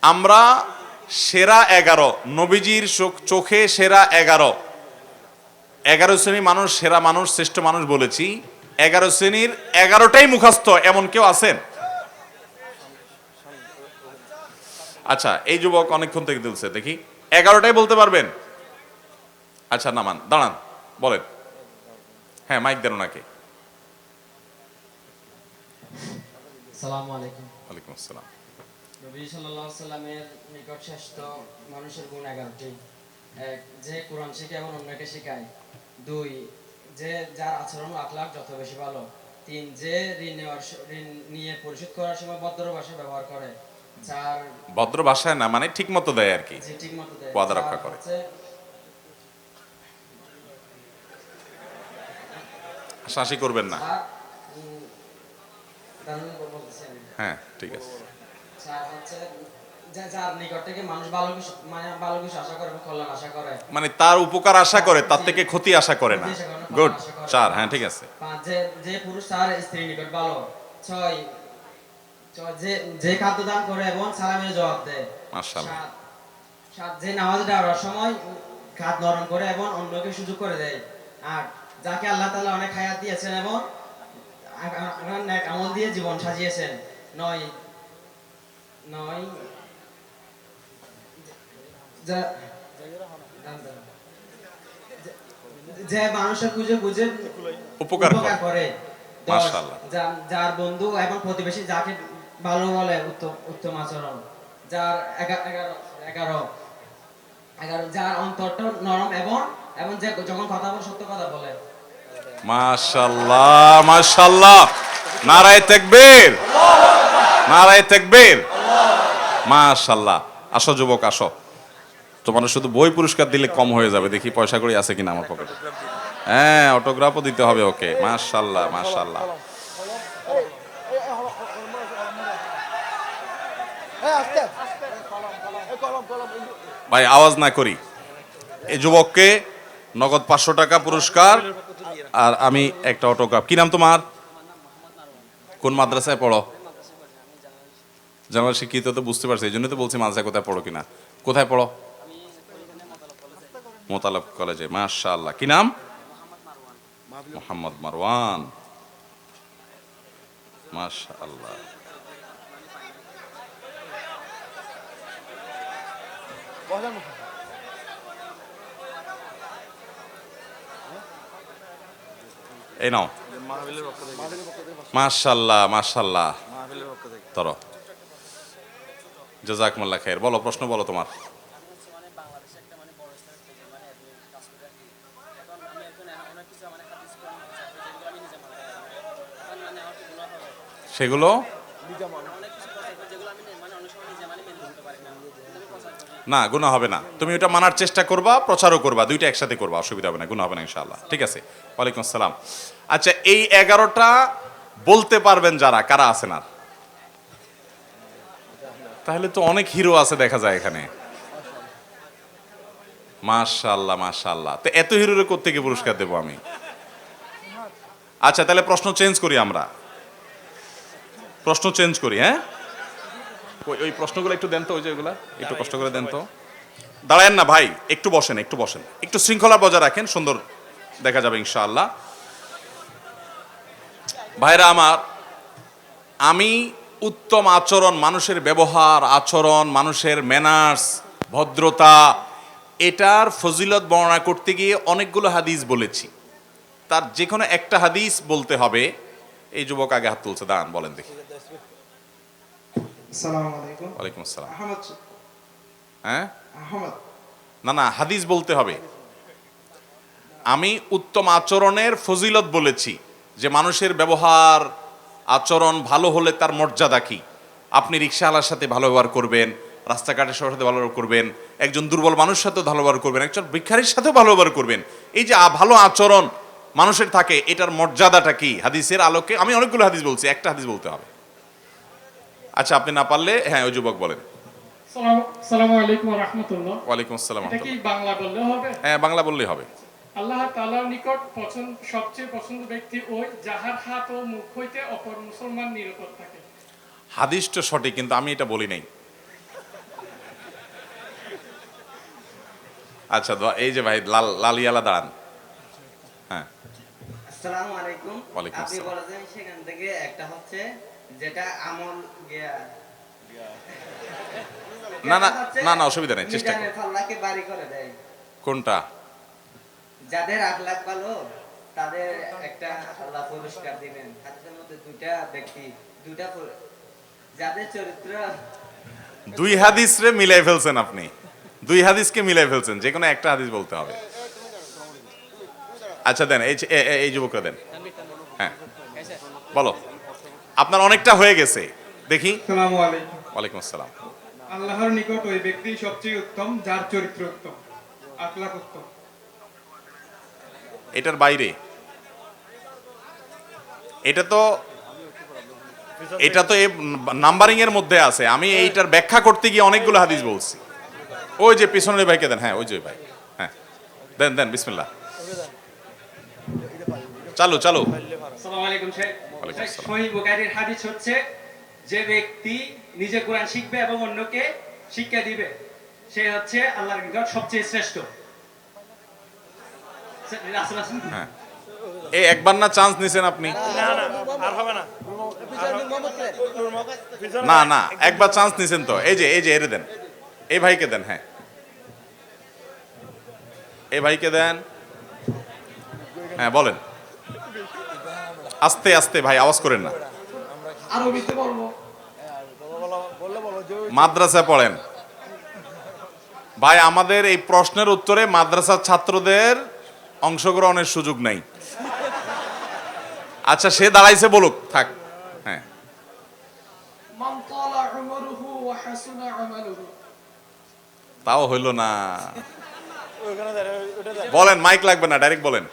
আমরা। সেরা 11, নবীজির চোখে সেরা 11 শ্রেণী মানুষ, সেরা মানুষ, শ্রেষ্ঠ মানুষ বলেছি। 11 শ্রেণীর 11টাই মুখস্থ এমন কেউ আছেন? আচ্ছা, এই যুবক অনেকক্ষণ থেকে দিলছে, দেখি 11টাই বলতে পারবেন? আচ্ছা নামান, দাঁড়ান, বলেন। হ্যাঁ, মাইক দেন ওনাকে। আসসালামু আলাইকুম। ওয়ালাইকুম আসসালাম। নবী সাল্লাল্লাহু আলাইহি সাল্লামের নিকট শ্রেষ্ঠ মানুষের গুণ 11টি। 1, যে কোরআন শিখে এবং অন্যকে শেখায়। 2, যে যার আচরণ আখলাক যত বেশি ভালো। 3, যে ঋণ নিয়ে পরিশোধ করার সময় ভদ্র ভাষা ব্যবহার করে। 4, ভদ্র ভাষায় না, মানে ঠিক মতো দেয় আর কি, যে ঠিকমতো দেয়। ওয়াদা রক্ষা করে। হাসাহাসি করবেন না। হ্যাঁ ঠিক আছে। 4 হচ্ছে যার নিকট থেকে মানুষ ভালো কিছু আশা করে এবং কল্যাণ আশা করে, মানে তার উপকার আশা করে, তার থেকে ক্ষতি আশা করে না। গুড। 4, হ্যাঁ ঠিক আছে। 5, যে পুরুষ তার স্ত্রীর নিকট ভালো। 6, যে খাদ্য দান করে এবং সালামের জবাব দেয়। মাশাআল্লাহ। 7, যে নামাজ পড়ার সময় কাঁধ নরম করে এবং অন্যকে সুযোগ করে দেয়। 8, যাকে আল্লাহ তাআলা অনেক হায়াত দিয়েছেন এবং নেক আমল দিয়ে জীবন সাজিয়েছেন। 9, যে মানুষের খুঁজে খুঁজে উপকার করে। 10, মাশাআল্লাহ। যার বন্ধু এবং প্রতিবেশী যাকে ভালো বলে উত্তম আচরণ। যার 11 যার অন্তরটা নরম এবং যে যখন কথা বলে সত্য কথা বলে। মাশাআল্লাহ, মাশাআল্লাহ, নারায়ে তাকবীর, নারায়ে তাকবীর, মাশাআল্লাহ। আসো যুবক, আসো। তোমার শুধু বই পুরস্কার দিলে কম হয়ে যাবে, দেখি পয়সা কড়ি আছে কিনা আমার পকেটে। হ্যাঁ, অটোগ্রাফও দিতে হবে ওকে। মাশাআল্লাহ, মাশাআল্লাহ। ভাই আওয়াজ না করি। এই যুবককে নগদ 500 টাকা পুরস্কার, আর আমি একটা অটোগ্রাফ। কি নাম তোমার? কোন মাদ্রাসায় পড়ো? জানাল শিক্ষিত তো বুঝতে পারছি, এই জন্য তো বলছি মাদ্রাসায় কোথায় পড়ো কিনা। কোথায় পড়ো? মোতালেব কলেজে। মাশাআল্লাহ। কি নাম? মোহাম্মদ মারওয়ান। মাশাআল্লাহ। এই নাও। মাশাআল্লাহ, মাশাআল্লাহ। ধরো। জাযাকুমুল্লাহ খাইর। বলো, প্রশ্ন বলো তোমার। সেগুলো না, গুনাহ হবে না। তুমি ওটা মানার চেষ্টা করবা, প্রচারও করবা, দুইটা একসাথে করবা, অসুবিধা হবে না, গুনাহ হবে না ইনশাআল্লাহ। ঠিক আছে। ওয়ালাইকুম আসসালাম। আচ্ছা, এই 11টা বলতে পারবেন যারা, কারা আছেন আর? তাহলে তো অনেক হিরো আছে দেখা যায় এখানে। মাশাআল্লাহ, মাশাআল্লাহ। তো এত হিরোরে কোত্থেকে পুরস্কার দেবো আমি? আচ্ছা, তাহলে প্রশ্ন চেঞ্জ করি আমরা, প্রশ্ন চেঞ্জ করি। হ্যাঁ, ওই প্রশ্নগুলো একটু দেন তো, ওই যে ওইগুলা একটু কষ্ট করে দেন তো। দাঁড়ায়েন না ভাই, একটু বসেন, একটু বসেন, একটু শৃঙ্খলা বজায় রাখেন, সুন্দর দেখা যাবে ইনশাআল্লাহ। ভাইরা আমার, আমি উত্তম আচরণ, মানুষের ব্যবহার, আচরণ, মানুষের ম্যানার্স, ভদ্রতা, এটার ফজিলত বর্ণনা করতে গিয়ে অনেকগুলো হাদিস বলেছি। তার যে কোনো একটা হাদিস বলতে হবে। এই যুবক আগে হাত তুলছে, দাঁড়ান, বলেন দেখি। আসসালামু আলাইকুম। ওয়ালাইকুম আসসালাম। আহমদ। হ্যাঁ, আহমদ। না, হাদিস বলতে হবে। আমি উত্তম আচরণের ফজিলত বলেছি, যে মানুষের ব্যবহার আচরণ ভালো হলে তার মর্যাদা কি। আপনি রিকশাওয়ালার সাথে ভালো ব্যবহার করবেন, রাস্তাঘাটের সবার সাথে ভালো ব্যবহার করবেন, একজন দুর্বল মানুষের সাথেও ভালো ব্যবহার করবেন, একজন ভিখারির সাথেও ভালো ব্যবহার করবেন। এই যে ভালো আচরণ মানুষের থাকে, এটার মর্যাদাটা কি হাদিসের আলোকে। আমি অনেকগুলো হাদিস বলছি, একটা হাদিস বলতে হবে। আচ্ছা, আপনি না পারলে হ্যাঁ, ওই যুবক বলেন। আসসালামু আলাইকুম ওয়া রাহমাতুল্লাহ। ওয়ালাইকুম আসসালাম। এটা কি বাংলা বললে হবে? হ্যাঁ, বাংলা বললেই হবে। আল্লাহ তাআলার নিকট সবচেয়ে পছন্দ ব্যক্তি ওই যাহার হাত ও মুখ হইতে অপর মুসলমান নিরাপদ থাকে। হাদিসটা সঠিক, কিন্তু আমি এটা বলি নাই। আচ্ছা এই যে ভাই লালিয়ালা দাঁড়ান। হ্যাঁ, আসসালামু আলাইকুম। ওয়ালাইকুম আপনি আসসালাম। বলেছেন সেখান থেকে একটা হচ্ছে যেটা আমল না না না না, অসুবিধা নেই, চেষ্টা মিজানের করুন। পাল্লাকে বাড়ি করে দেয়। কোনটা? যাদের আখলাক ভালো তাদের একটা আল্লাহ পুরস্কার দিবেন। হাদিসের মধ্যে দুইটা ব্যক্তি যাদের চরিত্র দুই হাদিস রে মিলাই ফেলছেন আপনি, দুই হাদিসকে মিলাই ফেলছেন, যে কোনো একটা হাদিস বলতে হবে। আচ্ছা দেন, এই যুবকরা দেন। হ্যাঁ বলো, আপনার অনেকটা হয়ে গেছে, দেখি। আসসালামু আলাইকুম। ওয়ালাইকুম আসসালাম। আল্লাহর নিকট ওই ব্যক্তি সবচেয়ে উত্তম যার চরিত্র উত্তম, আখলাক উত্তম। এটার বাইরে, এটা তো নাম্বারিং এর মধ্যে আছে। আমি এইটার ব্যাখ্যা করতে গিয়ে অনেকগুলো হাদিস বলছি। ওই যে পিছনের ভাইকে দেন। হ্যাঁ ওই যে ভাই, হ্যাঁ দেন দেন, বিসমিল্লাহ। চালু চালু। আসসালামু আলাইকুম শেখ। ওয়ালাইকুম আসসালাম। সহিহ বুখারীর হাদিস হচ্ছে যে ব্যক্তি নিজে কোরআন শিখবে এবং অন্যকে শিক্ষা দিবে সে হচ্ছে আল্লাহর নিকট সবচেয়ে শ্রেষ্ঠ। হ্যাঁ, এই একবার না চান্স নিছেন আপনি? না না, একবার চান্স নিছেন তো। এই যে এরে দেন, এই ভাইকে দেন। হ্যাঁ এই ভাইকে দেন। হ্যাঁ বলেন, আস্তে আস্তে ভাই, আওয়াজ করেন না। আরবিতে বলবো। মাদ্রাসা পড়েন ভাই। আমাদের এই প্রশ্নের উত্তরে মাদ্রাসার ছাত্রদের অংশগ্রহণের সুযোগ নাই। আচ্ছা সে দাঁড়াইছে, বলুক, থাক। হ্যাঁ মান তালা উমরুহু ওয়া হাসুনা আমালুহু। তাও হইল না। বলেন, মাইক লাগবে না, ডাইরেক্ট বলেন।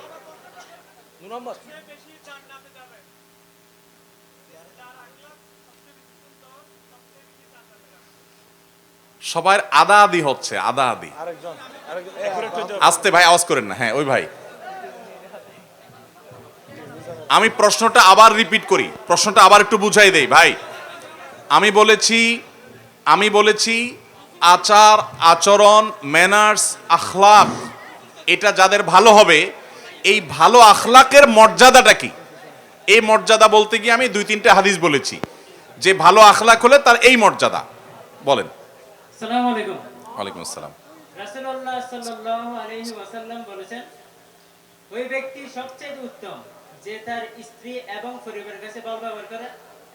সবার আদা আদি হচ্ছে, আদা আদি। আস্তে ভাই, আওয়াজ করেন না। হ্যাঁ ওই ভাই। আমি প্রশ্নটা আবার রিপিট করি, প্রশ্নটা আবার একটু বুঝাই দেই ভাই। আমি বলেছি আচার আচরণ, ম্যানার্স, আখলাক, এটা যাদের ভালো হবে, এই ভালো আখলাকের মর্যাদাটা কি? এই মর্যাদা বলতে গিয়ে আমি 2-3টে হাদিস বলেছি যে ভালো আখলাক হলে তার এই মর্যাদা। বলেন। আসসালামু আলাইকুম। ওয়ালাইকুম আসসালাম। রাসূলুল্লাহ সাল্লাল্লাহু আলাইহি ওয়াসাল্লাম বলেছেন ওই ব্যক্তি সবচেয়ে উত্তম যে তার স্ত্রী এবং পরিবারের কাছে ভালো ব্যবহার করে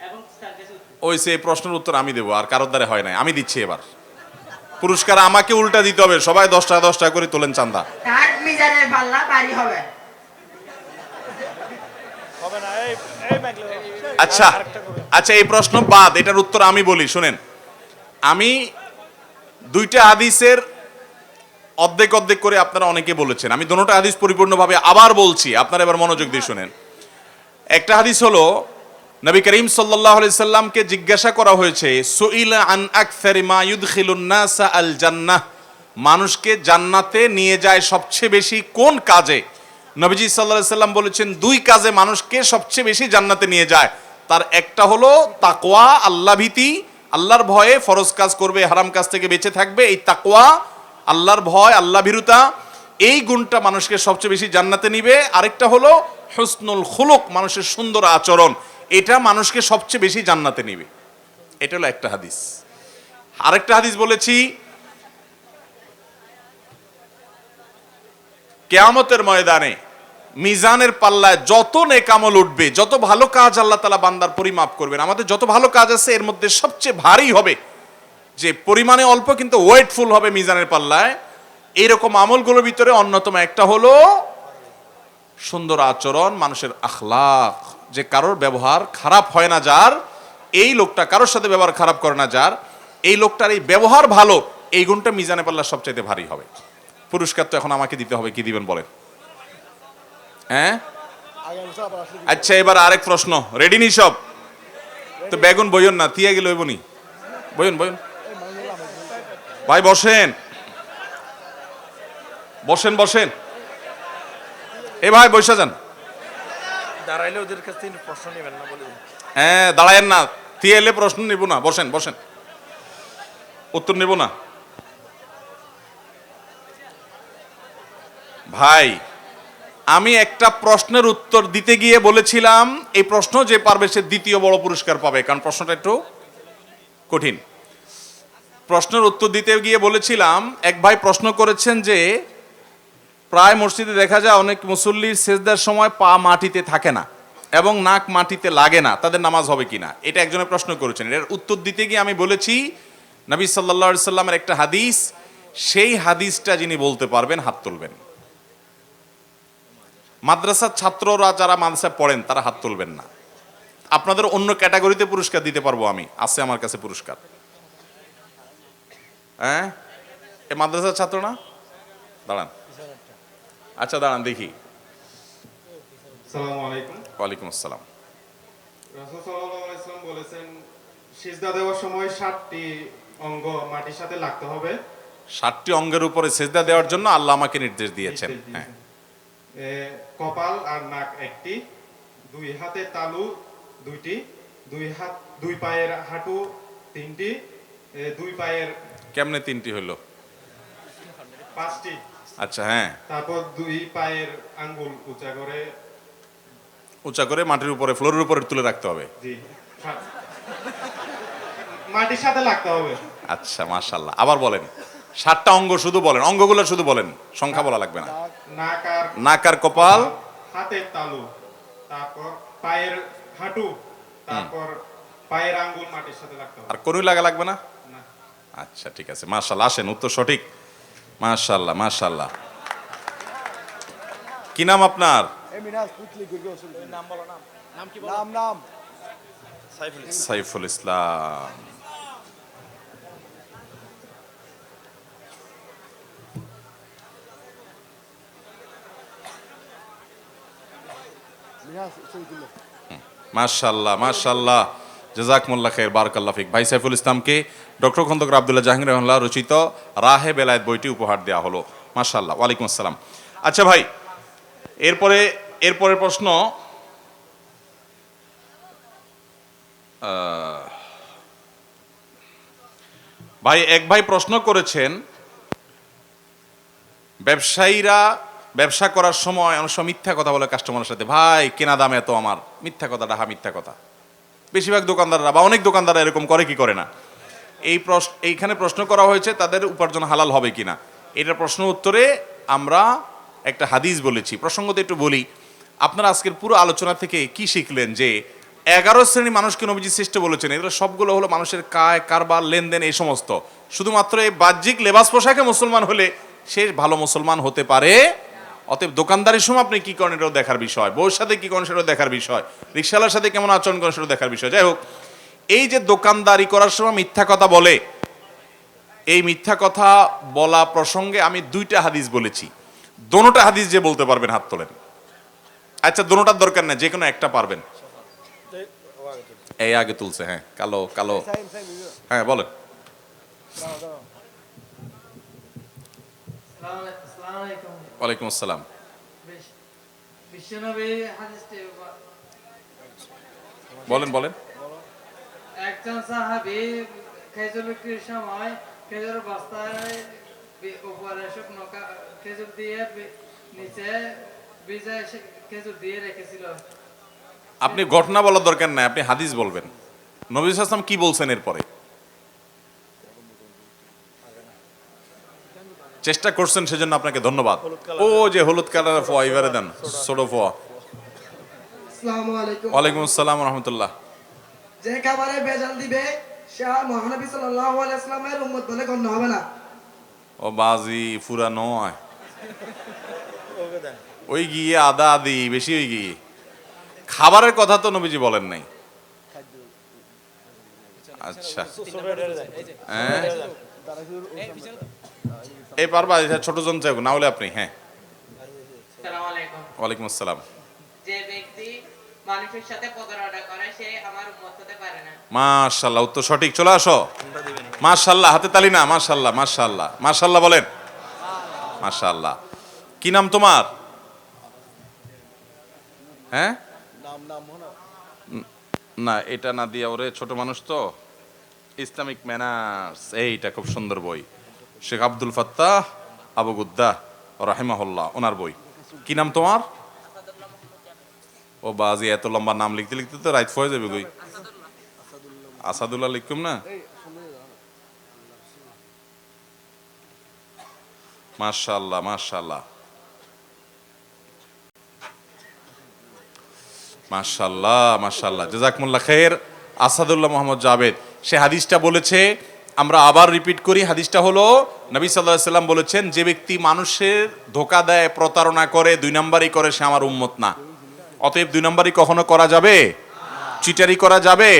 এবং তার কাছে ওই সে প্রশ্নের উত্তর আমি দেবো, আর কারোর দ্বারা হয় নাই। আমি দিচ্ছি এবার পুরস্কার। আমাকে উল্টা দিতে হবে, সবাই 10 টাকা করে তোলেন চান্দা। তার মিজানের পাল্লা বাড়ি হবে। আচ্ছা আচ্ছা, এই প্রশ্ন বাদ, এটার উত্তর আমি বলি, শুনেন। আমি 2টা হাদিসের অর্ধেক অর্ধেক করে আপনারা অনেকে বলেছেন, আমি দুটোটা হাদিস পরিপূর্ণভাবে আবার বলছি, আপনারা এবার মনোযোগ দিয়ে শুনেন। একটা হাদিস হলো, নবী করিম সাল্লাল্লাহু আলাইহি সাল্লামকে জিজ্ঞাসা করা হয়েছে, সুইলা আন আকসারি মা ইউদখিলুন নাসা আল জান্নাহ, মানুষকে জান্নাতে নিয়ে যায় সবচেয়ে বেশি কোন কাজে? নবীজি সাল্লাল্লাহু আলাইহি সাল্লাম বলেছেন 2 কাজে মানুষকে সবচেয়ে বেশি জান্নাতে নিয়ে যায়। তার একটা হলো তাকওয়া, আল্লাহ ভীতি, আল্লাহর ভয়ে ফরজ কাজ করবে, হারাম কাজ থেকে বেঁচে থাকবে। এই তাকওয়া, আল্লাহর ভয়, আল্লাহ ভীরুতা, এই গুণটা মানুষকে সবচেয়ে বেশি জান্নাতে নিবে। আরেকটা হলো হুসনুল খুলুক, মানুষের সুন্দর আচরণ, এটা মানুষকে সবচেয়ে বেশি জান্নাতে নিবে। এটা হলো একটা হাদিস। আরেকটা হাদিস বলেছি, কিয়ামতের ময়দানে মিজানের পাল্লায় যত নেক আমল উঠবে, যত ভালো কাজ আল্লাহ তাআলা বান্দার পরিমাপ করবেন, আমাদের যত ভালো কাজ আছে এর মধ্যে সবচেয়ে ভারী হবে, যে পরিমাণে অল্প কিন্তু ওয়েটফুল হবে মিজানের পাল্লায়, এইরকম আমলগুলোর ভিতরে অন্যতম একটা হলো সুন্দর আচরণ, মানুষের আখলাক, যে কারোর ব্যবহার খারাপ হয় না যার, এই লোকটা কারোর সাথে ব্যবহার খারাপ করে না যার, এই লোকটার এই ব্যবহার ভালো, এই গুণটা মিজানের পাল্লা সবচাইতে ভারী হবে। পুরস্কার তো এখন আমাকে দিতে হবে, কি দিবেন বলেন? হ্যাঁ আচ্ছা, এবার আরেক প্রশ্ন, রেডি নি সব? তো বেগুন বইন না, তিয়া গেল বনি, বইন বইন ভাই, বসেন বসেন বসেন। এ ভাই বসে যান। দাঁড়াইলে ওদের কাছ থেকে প্রশ্ন নেবেন না বলে দিন। হ্যাঁ দাঁড়ায়েন না, দিয়ে এলে প্রশ্ন নিব না, বসেন বসেন, উত্তর নেব না। ভাই আমি একটা প্রশ্নের উত্তর দিতে গিয়ে বলেছিলাম এই প্রশ্ন যে পারবে সে দ্বিতীয় বড় পুরস্কার পাবে, কারণ প্রশ্নটা একটু কঠিন। প্রশ্নের উত্তর দিতে গিয়ে বলেছিলাম, এক ভাই প্রশ্ন করেছেন যে প্রায় মসজিদে দেখা যায় অনেক মুসল্লির সেজদার সময় পা মাটিতে থাকে না এবং নাক মাটিতে লাগে না, তাদের নামাজ হবে কিনা, এটা একজনের প্রশ্ন করেছেন। এর উত্তর দিতে গিয়ে আমি বলেছি নবী সাল্লাল্লাহু আলাইহি সাল্লামের একটা হাদিস, সেই হাদিসটা যিনি বলতে পারবেন হাত তুলবেন। মাদ্রাসার ছাত্ররা যারা মাদ্রাসায় পড়েন তারা হাত তুলবেন না। আপনাদের অন্য ক্যাটাগরিতে পুরস্কার দিতে পারবো আমি, আছে আমার কাছে পুরস্কার। হ্যাঁ এ মাদ্রাসার ছাত্র না? দাঁড়ান, আচ্ছা দাঁড়ান দেখি। আসসালামু আলাইকুম। ওয়ালাইকুম আসসালাম। রাসূল সাল্লাল্লাহু আলাইহি ওয়াসাল্লাম বলেছেন সিজদা দেওয়ার সময় 7টি অঙ্গ মাটির সাথে লাগতে হবে। 7টি অঙ্গের উপরে সেজদা দেওয়ার জন্য আল্লাহ আমাকে নির্দেশ দিয়েছেন। হ্যাঁ, কপাল আর নাক একটি, দুই হাতের তালু দুইটি, দুই পায়ের হাঁটু তিনটি, দুই পায়ের কেমনে 3টি হলো? 5টি, আচ্ছা হ্যাঁ, তারপর দুই পায়ের আঙ্গুল উঁচা করে মাটির উপরে ফ্লোরের উপরে তুলে রাখতে হবে। জি 7 মাটির সাথে লাগতে হবে। আচ্ছা মাশাআল্লাহ, আবার বলেন। 7টা অঙ্গ শুধু বলেন, অঙ্গগুলো শুধু বলেন, সংখ্যা বলা লাগবে না। নাক আর কপাল, হাতের তালু, তারপর পায়ের হাঁটু, তারপর পায়ের আঙ্গুল মাটির সাথে লাগতে হবে। আর কোনই লাগবে না? না। আচ্ছা ঠিক আছে, মাশাআল্লাহ, আসেন, উত্তর সঠিক। মাশাআল্লাহ মাশাআল্লাহ। কি নাম আপনার? সাইফুল ইসলাম। মাশাআল্লাহ মাশাআল্লাহ, জাযাকুমুল্লাহ খাইর, বারাকাল্লাহ ফিক। ভাই সাইফুল ইসলামকে ডক্টর খন্দকার আব্দুল্লাহ জাহাঙ্গীর রহমাল্লাহ রচিত রাহে বেলায়েত বইটি উপহার দেওয়া হলো। মাশাআল্লাহ, ওয়ালাইকুম আসসালাম। আচ্ছা ভাই, এরপরের প্রশ্ন, ভাই এক ভাই প্রশ্ন করেছেন, ব্যবসায়ীরা ব্যবসা করার সময় অনেক সময় মিথ্যা কথা বলে কাস্টমারের সাথে, ভাই কেনা দাম এত, আমার মিথ্যা কথা, ডাহা মিথ্যা কথা। বেশিরভাগ দোকানদাররা বা অনেক দোকানদাররা এরকম করে কি করে না? এইখানে প্রশ্ন করা হয়েছে তাদের উপার্জন হালাল হবে কিনা। এটার প্রশ্ন উত্তরে আমরা একটা হাদিস বলেছি, প্রসঙ্গত একটু বলি। আপনারা আজকের পুরো আলোচনা থেকে কি শিখলেন? যে 11 শ্রেণী মানুষকে নবীজি শ্রেষ্ঠ বলেছেন, এগুলো সবগুলো হলো মানুষের কায় কারবার লেনদেন এই সমস্ত। শুধুমাত্র এই বাহ্যিক লেবাস পোশাকে মুসলমান হলে সে ভালো মুসলমান হতে পারে। অতএব দোকানদারির সময় আপনি কি করেন এটাও দেখার বিষয়, বউর সাথে কি করেন সেটাও দেখার বিষয়, রিকশাওয়ালার সাথে কেমন আচরণ করেন সেটাও দেখার বিষয়। যাই হোক, এই যে দোকানদারি করার সময় মিথ্যা কথা বলে, এই মিথ্যা কথা বলা প্রসঙ্গে আমি 2টা হাদিস বলেছি। দোনোটা হাদিস যে বলতে পারবেন হাত তোলেন। আচ্ছা দোনোটার দরকার নেই, যে কোনো একটা পারবেন। এই আগে তুলছে, হ্যাঁ, কালো কালো, হ্যাঁ বলেন। ওয়ালাইকুম আসসালাম। বিশ্বনবী হাদিসটি বলেন বলেন। একজন সাহাবী খেজুর বিক্রির সময় খেজুর বস্তায় উপরে শুকনো খেজুর দিয়ে নিচে ভিজায় খেজুর দিয়ে রেখেছিল। আপনি ঘটনা বলার দরকার নাই, আপনি হাদিস বলবেন। নবী সাল্লাল্লাহু আলাইহি ওয়াসাল্লাম কি বলছেন এরপরে? চেষ্টা করছেন সেজন্য আপনাকে ধন্যবাদ। ও যে হলুদ কালার ফোয়া, এবারে দেন ছোট ফোয়া। আসসালামু আলাইকুম। ওয়ালাইকুম আসসালাম ওয়া রাহমাতুল্লাহ। যে খাবারে ভেজাল দিবে সে মহানবী সাল্লাল্লাহু আলাইহি ওয়াসাল্লামের উম্মত বলে গণ্য হবে না। ও বাজি পুরা নয়, ওই গিয়ে আদা আদি বেশি হয়ে গিয়ে। খাবারের কথা তো নবীজি বলেন নাই। আচ্ছা হ্যাঁ, এই পারবা, ছোট জন চাইব না হলে আপনি। হ্যাঁ, আসসালামু আলাইকুম। ওয়ালাইকুম আসসালাম। যে ব্যক্তি মানুষের সাথে প্রতারণা করে সে আমার উম্মত হতে পারে না। মাশাআল্লাহ, উত্তর সঠিক। চলে আসো। মাশাআল্লাহ, হাতে তালি না, মাশাআল্লাহ মাশাআল্লাহ মাশাআল্লাহ বলেন। মাশাআল্লাহ। কি নাম তোমার? হ্যাঁ না, এটা না দিয়া ওরে, ছোট মানুষ তো। ইসলামিক ম্যানার্স, এইটা খুব সুন্দর বই, শেখ আব্দুল ফাত্তাহ আবু গুদ্দা রাহিমাহুল্লাহ, ওনার বই। কি নাম তোমার? ও বাজি, এত লম্বা নাম লিখতে লিখতে তো রাইট হয়ে যাবে। কই আসাদুল্লাহ লিখুম না? মাশাআল্লাহ মাশাআল্লাহ মাশাআল্লাহ মাশাআল্লাহ, জাযাকুমুল্লাহ খাইর। আসাদুল্লাহ মোহাম্মদ জাবেদ সে হাদিসটা বলেছে, আমরা আবার রিপিট করি। হাদিসটা হলো, নবী সাল্লাল্লাহু আলাইহি সাল্লাম বলেছেন, যে ব্যক্তি মানুষের ধোঁকা দেয়, প্রতারণা করে, 2 নাম্বারই করে, সে আমার উম্মত না। অতএব 2 নাম্বারই কখনো করা যাবে? চিটারি করা যাবে?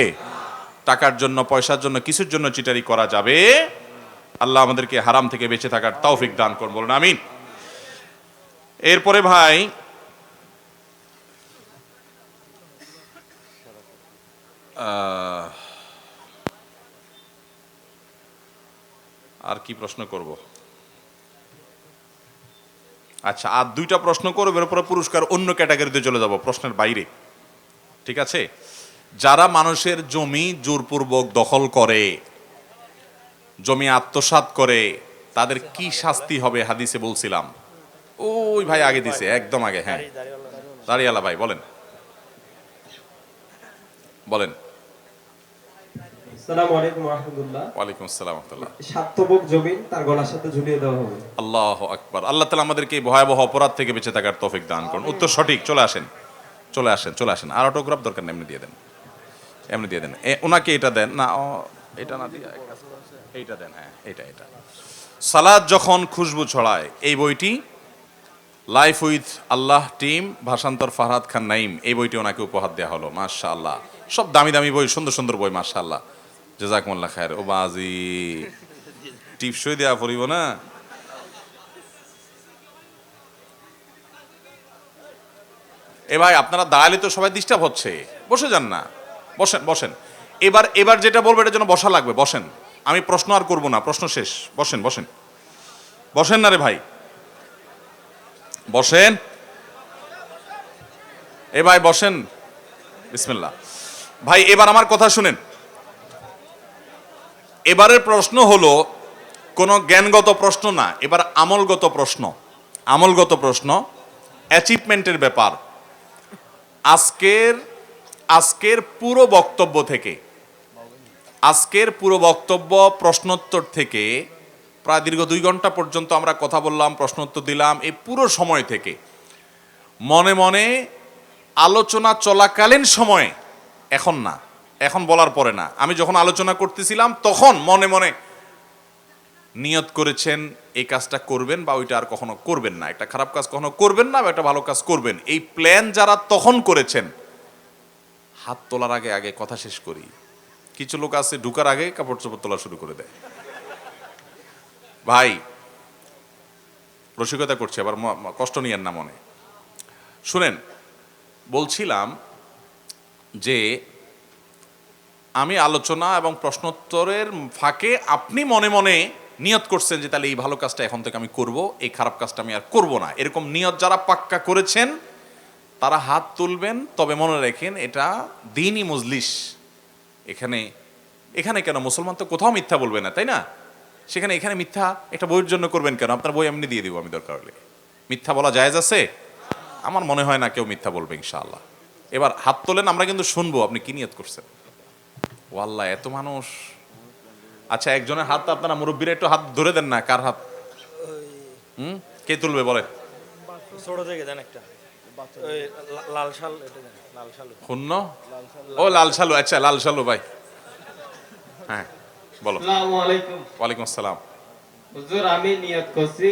টাকার জন্য, পয়সার জন্য, কিছুর জন্য চিটারি করা যাবে? আল্লাহ আমাদেরকে হারাম থেকে বেঁচে থাকার তৌফিক দান করুন, বলুন আমিন। এরপরে ভাই, আর কি প্রশ্ন করব? আচ্ছা, আর 2টা প্রশ্ন করব, এর উপরে পুরস্কার অন্য ক্যাটাগরিতে চলে যাব, প্রশ্নের বাইরে। ঠিক আছে? যারা মানুষের জমি জোরপূর্বক দখল করে, জমি আত্মসাৎ করে, তাদের কি শাস্তি হবে হাদিসে বলছিলাম। ওই ভাই আগে দিছে, একদম আগে। হ্যাঁ, দাঁড়িয়ালা ভাই বলেন বলেন। আসসালামু আলাইকুম ওয়া রাহমাতুল্লাহ। ওয়ালাইকুম আসসালাম ওয়া রাহমাতুল্লাহ। স্বার্থভোগ জমিন তার গলার সাথে ঝুলিয়ে দেওয়া হবে। আল্লাহু আকবার। আল্লাহ তাআলা আমাদেরকে এই ভয়াবহ অপরাধ থেকে বেঁচে থাকার তৌফিক দান করুন। উত্তর সঠিক। চলে আসেন চলে আসেন চলে আসেন। আর অটোগ্রাফ দরকার নেই, এমনি দিয়ে দেন, এমনি দিয়ে দেন। ওনাকে এটা দেন না, এটা না দিয়ে এইটা দেন। হ্যাঁ, এটা সালাত যখন খুশবু ছড়ায়, এই বইটি লাইফ উইথ আল্লাহ টিম, ভাষান্তর ফারহাদ খান নাইম, এই বইটি ওনাকে উপহার দেওয়া হলো। মাশাআল্লাহ, সব দামি দামি বই, সুন্দর সুন্দর বই, মাশাআল্লাহ, জাযাকুমুল্লাহ খায়ের। ও বাজি, টিপসই দেওয়া পড়িব না? এ ভাই, আপনারা দাঁড়ালে তো সবাই ডিস্টার্ব হচ্ছে, বসে যান না, বসেন বসেন। এবার যেটা বলবো এটার জন্য বসা লাগবে, বসেন। আমি প্রশ্ন আর করব না, প্রশ্ন শেষ। বসেন বসেন বসেন না রে ভাই, বসেন। এ ভাই বসেন, বিসমিল্লাহ। ভাই এবার আমার কথা শুনেন। এবারের প্রশ্ন হলো কোনো জ্ঞানগত প্রশ্ন না, এবার আমলগত প্রশ্ন। আমলগত প্রশ্ন, অ্যাচিভমেন্টের ব্যাপার। আজকের পুরো বক্তব্য থেকে, আজকের পুরো বক্তব্য প্রশ্নোত্তর থেকে প্রায় দীর্ঘ 2 ঘন্টা পর্যন্ত আমরা কথা বললাম, প্রশ্নোত্তর দিলাম। এই পুরো সময় থেকে মনে মনে আলোচনা চলাকালীন সময়ে, এখন না, এখন বলার পরে না, আমি যখন আলোচনা করতেছিলাম তখন মনে মনে নিয়ত করেছেন এই কাজটা করবেন বা ওইটা আর কখনো করবেন না, একটা খারাপ কাজ কখনো করবেন না বা একটা ভালো কাজ করবেন। এই প্ল্যান যারা তখন করেছেন, হাত তোলার আগে আগে কথা শেষ করি। কিছু লোক আছে ঢুকার আগে কাপড় চোপড় তোলা শুরু করে দেয়। ভাই রসিকতা করছে, আবার কষ্ট নিয়েন না মনে। শুনেন, বলছিলাম যে আমি আলোচনা এবং প্রশ্নোত্তরের ফাঁকে আপনি মনে মনে নিয়ত করছেন যে তাহলে এই ভালো কাজটা এখন থেকে আমি করব, এই খারাপ কাজটা আমি আর করব না। এরকম নিয়ত যারা পাক্কা করেছেন তারা হাত তুলবেন। তবে মনে রাখেন, এটা দ্বীনি মজলিস। এখানে কেন, মুসলমান তো কোথাও মিথ্যা বলবে না, তাই না? সেখানে এখানে মিথ্যা একটা বইয়ের জন্য করবেন কেন? আপনার বই এমনি দিয়ে দিব আমি, দরকার হলে। মিথ্যা বলা জায়েজ আছে? আমার মনে হয় না কেউ মিথ্যা বলবে ইনশাআল্লাহ। এবার হাত তোলেন, আমরা কিন্তু শুনবো আপনি কি নিয়ত করছেন। ওয়াল্লাহ এত মানুষ। আচ্ছা, একজনের হাত, আপনারা মুরব্বীরা একটু হাত ধরে দেন না। কার হাত? কে তুলবে বলে? ছোট থেকে দেন একটা, ওই লাল শাল, এটা দেন, লাল শাল। শূন্য? ও লাল শালু, আচ্ছা লাল শালু ভাই। হ্যাঁ বলো। আসসালামু আলাইকুম। ওয়ালাইকুম আসসালাম। হুজুর, আমি নিয়ত করছি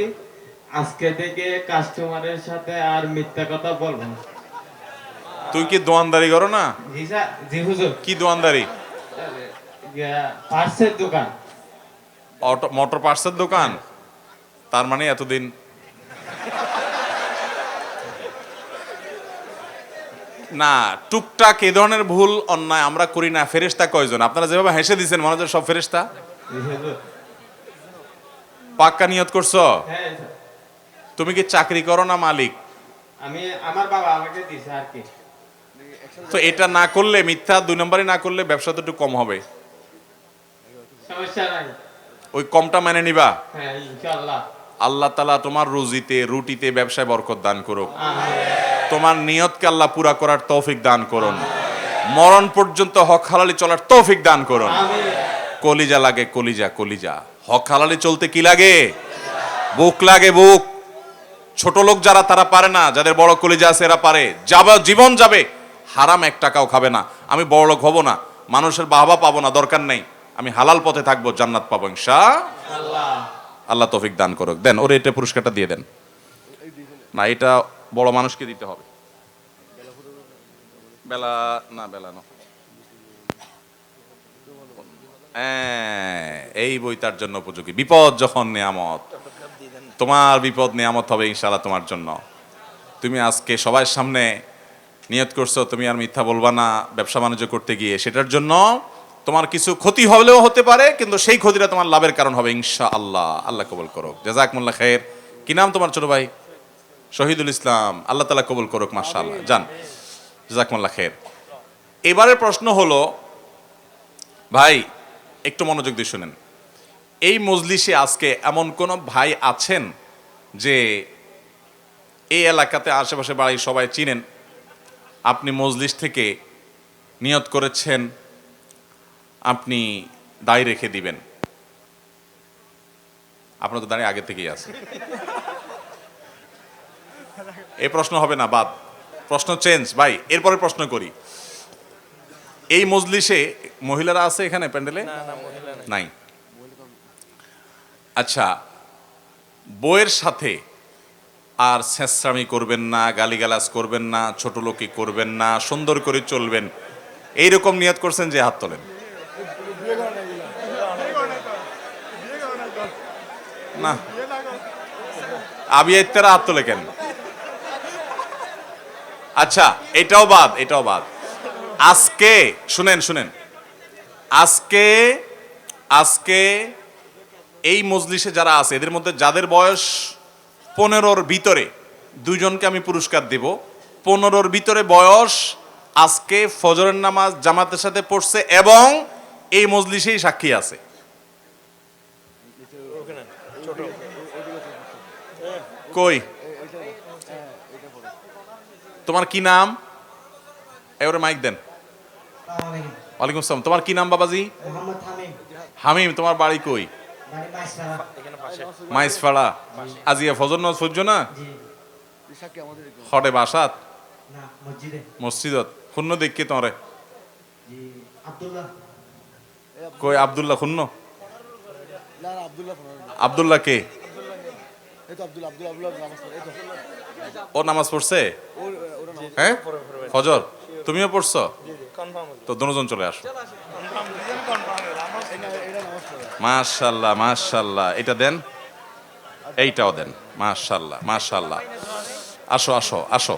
আজকে থেকে কাস্টমারের সাথে আর মিথ্যা কথা বলবো না। তুই কি দোয়ানদারি করো না? জি হুজুর। কি দোয়ানদারি? পার্সের দোকান। মোটর পার্টসের দোকান? তার মানে এতদিন না, টুকটাক এ ধরনের ভুল অন্যায় আমরা করি না। ফেরেশতা কয়জন? আপনারা যেভাবে হেসে দিচ্ছেন মনে হচ্ছে সব ফেরেশতা। পাক্কা নিয়ত করছো? হ্যাঁ। তুমি কি চাকরি করো না মালিক? আমি, আমার বাবা আমাকে দিছে আর কি। তো এটা না করলে, মিথ্যা 2 নম্বরই না করলে ব্যবসা তো একটু কম হবে, সমস্যা নাই। ওই কমটা মেনে নিবা। হ্যাঁ, ইনশাআল্লাহ। আল্লাহ তাআলা তোমার রুজিতে, রুটিতে, ব্যবসায় বরকত দান করুক। তোমার নিয়তকে আল্লাহ পুরা করার তৌফিক দান করুন। মরণ পর্যন্ত হক হালালি চলার তৌফিক দান করুন। কলিজা লাগে, কলিজা, কলিজা। হক হালালি চলতে কি লাগে? বুক লাগে, বুক। ছোট লোক যারা তারা পারে না, যাদের বড় কলিজা আছে এরা পারে। জীবন যাবে, হারাম 1 টাকাও খাবে না। আমি বড় লোক হব না, মানুষের বাহবা পাবো না, দরকার নেই, আমি হালাল পথে থাকবো, জান্নাত পাবো ইনশাআল্লাহ। আল্লাহ তৌফিক দান করুক। দেন ওরে এটা পুরস্কারটা দিয়ে দেন। না, এটা বড় মানুষকে দিতে হবে। বেলা না, বেলা না, এই বই তার জন্য উপযোগী। বিপদ যখন নিয়ামত, তোমার বিপদ নিয়ামত হবে ইনশাআল্লাহ তোমার জন্য। তুমি আজকে সবার সামনে নিয়ত করছো তুমি আর মিথ্যা বলবা না ব্যবসা বাণিজ্য করতে গিয়ে, সেটার জন্য তোমার কিছু ক্ষতি হলেও হতে পারে, কিন্তু সেই ক্ষতিটা তোমার লাভের কারণ হবে ইনশাআল্লাহ। আল্লাহ কবুল করুক। জাযাকুমুল্লাহ খাইর। কি নাম তোমার ছোট ভাই? শহীদুল ইসলাম। আল্লাহ তাআলা কবুল করুক, মাশাআল্লাহ। যান, জাযাকুমুল্লাহ খাইর। এবারের প্রশ্ন হলো, ভাই একটু মনোযোগ দিয়ে শুনেন। এই মজলিসে আজকে এমন কোন ভাই আছেন যে এই এলাকাতে আশেপাশে বাড়ি সবাই চিনেন, আপনি মজলিস থেকে নিয়ত করেছেন আপনি দাড়ি রেখে দিবেন? আপনার তো দাঁড়িয়ে আগে থেকেই আছে। এই প্রশ্ন হবে না, বাদ। প্রশ্ন চেঞ্জ ভাই। এরপরে প্রশ্ন করি, এই মজলিসে মহিলারা আছে এখানে প্যান্ডেলে? নাই। আচ্ছা, বইয়ের সাথে আর ছেঁচড়ামি করবেন না, গালিগালাজ করবেন না, ছোট লোকি করবেন না, সুন্দর করে চলবেন, এইরকম নিয়ত করছেন যে হাত তোলেন। না, আবিয়াইতেরা হাত তোলে কেন? আচ্ছা, এটাও বাদ, এটাও বাদ। আজকে শুনেন, শুনেন, আজকে আজকে এই মজলিসে যারা আছে এদের মধ্যে যাদের বয়স 15-র ভিতরে, 2 জনকে আমি পুরস্কার দেব। 15-র ভিতরে বয়স, আজকে ফজরের নামাজ জামাতের সাথে পড়ছে এবং এই মজলিসেই সাক্ষী আছে। কই তোমার কি নাম? এবারে মাইক দেন। ওয়ালাইকুম আসসালাম। তোমার কি নাম বাবাজি? হামিম। তোমার বাড়ি কই? মাইসপাড়া। আজিয়া ফজর নামাজ পড়ছো না? হটে বাসাত মসজিদত শূন্য দেখি তোমারে কই? আব্দুল্লাহ শূন্য? আব্দুল্লাহ কে? ও নামাজ পড়ছে? হ্যাঁ, ফজর। তুমিও পড়ছো? তো দুজন চলে আসো। মাশাআল্লাহ, মাশাআল্লাহ। এটা দেন, এইটাও দেন। মাশাআল্লাহ, মাশাআল্লাহ। আসো, আসো, আসো।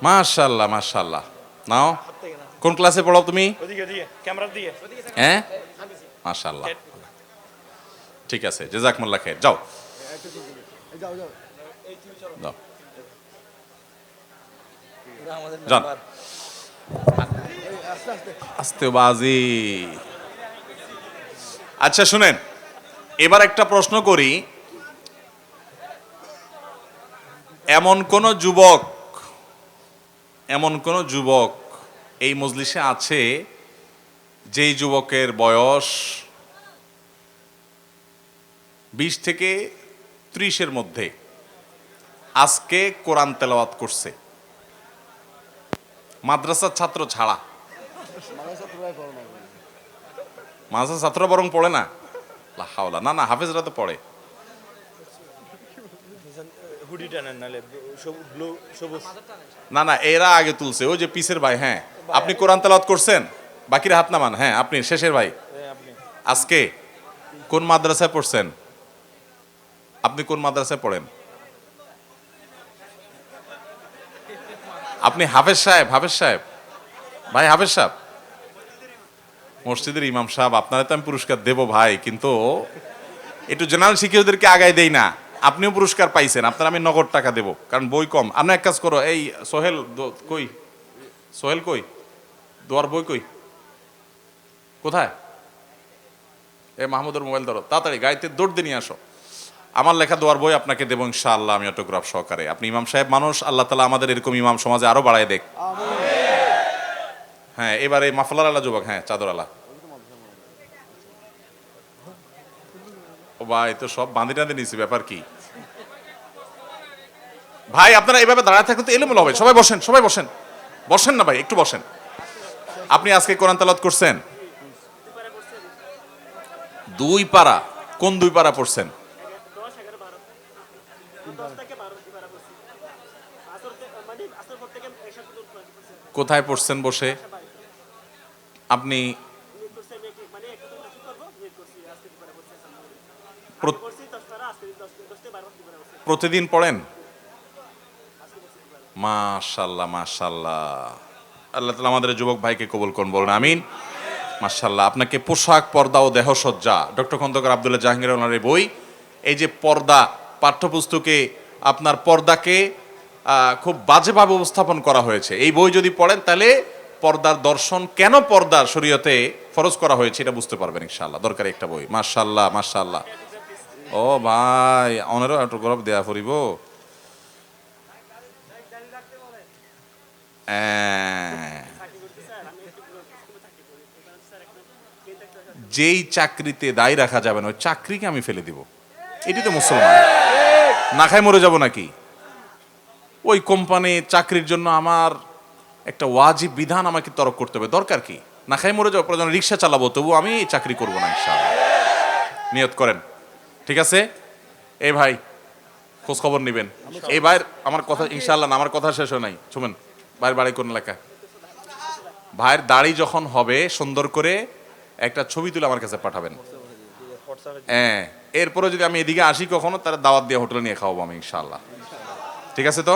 মাশাআল্লাহ, মাশাআল্লাহ। নাও, কোন ক্লাসে পড়ো তুমি? হ্যাঁ, মাশাআল্লাহ। ঠিক আছে, জাযাকুমুল্লাহ খাইর। যাও, যাও, যান। আস্তে বাজি। আচ্ছা শুনেন, এবার একটা প্রশ্ন করি। এমন কোন যুবক এই মজলিসে আছে যেই যুবকের বয়স 20 থেকে 30-এর মধ্যে, আজকে কোরআন তেলাওয়াত করছে? মাদ্রাসার ছাত্র ছাড়া। মাদ্রাসার ছাত্র বরং পড়ে না? না না, হাফেজরা তো পড়ে। না না, এরা আগে তুলছে, ওই যে পিসের ভাই। হ্যাঁ, আপনি কোরআন তেলাওয়াত করছেন? বাকিরা হাত নামান। হ্যাঁ, আপনি শেষের ভাই। আজকে কোন মাদ্রাসায় পড়ছেন? আপনি কোন মাদ্রাসায় পড়েন? আপনি হাফেজ সাহেব? হাফেজ সাহেব ভাই, হাফেজ সাহেব, মসজিদের ইমাম সাহেব। আপনারা তো আমি পুরস্কার দেব ভাই, কিন্তু একটু জেনারেল শিক্ষকদেরকে আগায় দেই না। আপনিও পুরস্কার পাইছেন, আপনার আমি নগদ টাকা দেব, কারণ বই কম। আপনি এক কাজ করো, এই সোহেল কই, সোহেল কই, দোয়ার বই কই, কোথায়? এ মাহমুদের মোবাইল ধরো, তাড়াতাড়ি গাড়িতে দৌড় দিয়ে নিয়ে আসো। আমার লেখা দোয়ার বই আপনাকে দেবো ইনশাআল্লাহ, আমি অটোগ্রাফ সহকারে। আপনি ইমাম সাহেব মানুষ, আল্লাহ তাআলা আমাদের এরকম ইমাম সমাজে আরো বাড়ায় দেখ। হ্যাঁ, এবারে মাফলার আলা যুবক, হ্যাঁ চাদর আলা। ও ভাই, তো সব বাঁধি টাঁধে নিছি, ব্যাপার কি ভাই? আপনারা এইভাবে দাঁড়ায় থাকলে তো এলোমেলো হবে। সবাই বসেন, সবাই বসেন, বসেন না ভাই, একটু বসেন। আপনি আজকে কোরআন তেলাওয়াত করছেন? 2 পারা। কোন 2 পারা পড়ছেন? কোথায় পড়ছেন বসে? আপনি প্রতিদিন পড়েন? মাশাআল্লাহ, মাশাআল্লাহ। আল্লাহ তাআলা আমাদের যুবক ভাইকে কবুল করুন, বলুন আমিন। মাশাআল্লাহ। আপনাকে পোশাক, পর্দা ও দেহসজ্জা, ডক্টর খন্দকার আব্দুল্লাহ জাহাঙ্গীর ওনার এই বই। এই যে পর্দা, পাঠ্যপুস্তকে আপনার পর্দাকে খুব বাজেভাবে উপস্থাপন করা হয়েছে। এই বই যদি পড়েন তাহলে পর্দার দর্শন, কেন পর্দার শরীয়তে ফরজ করা হয়েছে এটা বুঝতে পারবেন ইনশাআল্লাহ। দরকারি একটা বই। মাশাআল্লাহ, মাশাআল্লাহ। ও ভাই, অনেরও একটু গরব দেয়া পড়িব। যেই চাকরিতে দায় রাখা যাবে না ওই চাকরিকে আমি ফেলে দিব, এটি তো মুসলমান। না খাই মরে যাব নাকি? ওই কোম্পানি চাকরির জন্য আমার একটা ওয়াজিব বিধান আমাকে তরক করতে হবে, দরকার কি? না খাই মরে যাবো, প্রয়োজন রিক্সা চালাবো, তবু আমি এই চাকরি করবো না ইনশাআল্লাহ। নিয়ত করেন, ঠিক আছে? এই ভাই খোঁজ খবর নিবেন। এই ভাইয়ের আমার কথা ইনশাআল্লাহ না, আমার কথা শেষ হয় নাই, শুনেন। ভাইয়ের বাড়ি কোন এলাকা? ভাইয়ের দাড়ি যখন হবে সুন্দর করে একটা ছবি তুলে আমার কাছে পাঠাবেন। হ্যাঁ, এরপরে যদি আমি এদিকে আসি কখনো, তার দাওয়াত দিয়ে হোটেলে নিয়ে খাওয়াবো আমি ইনশাআল্লাহ। ঠিক আছে তো?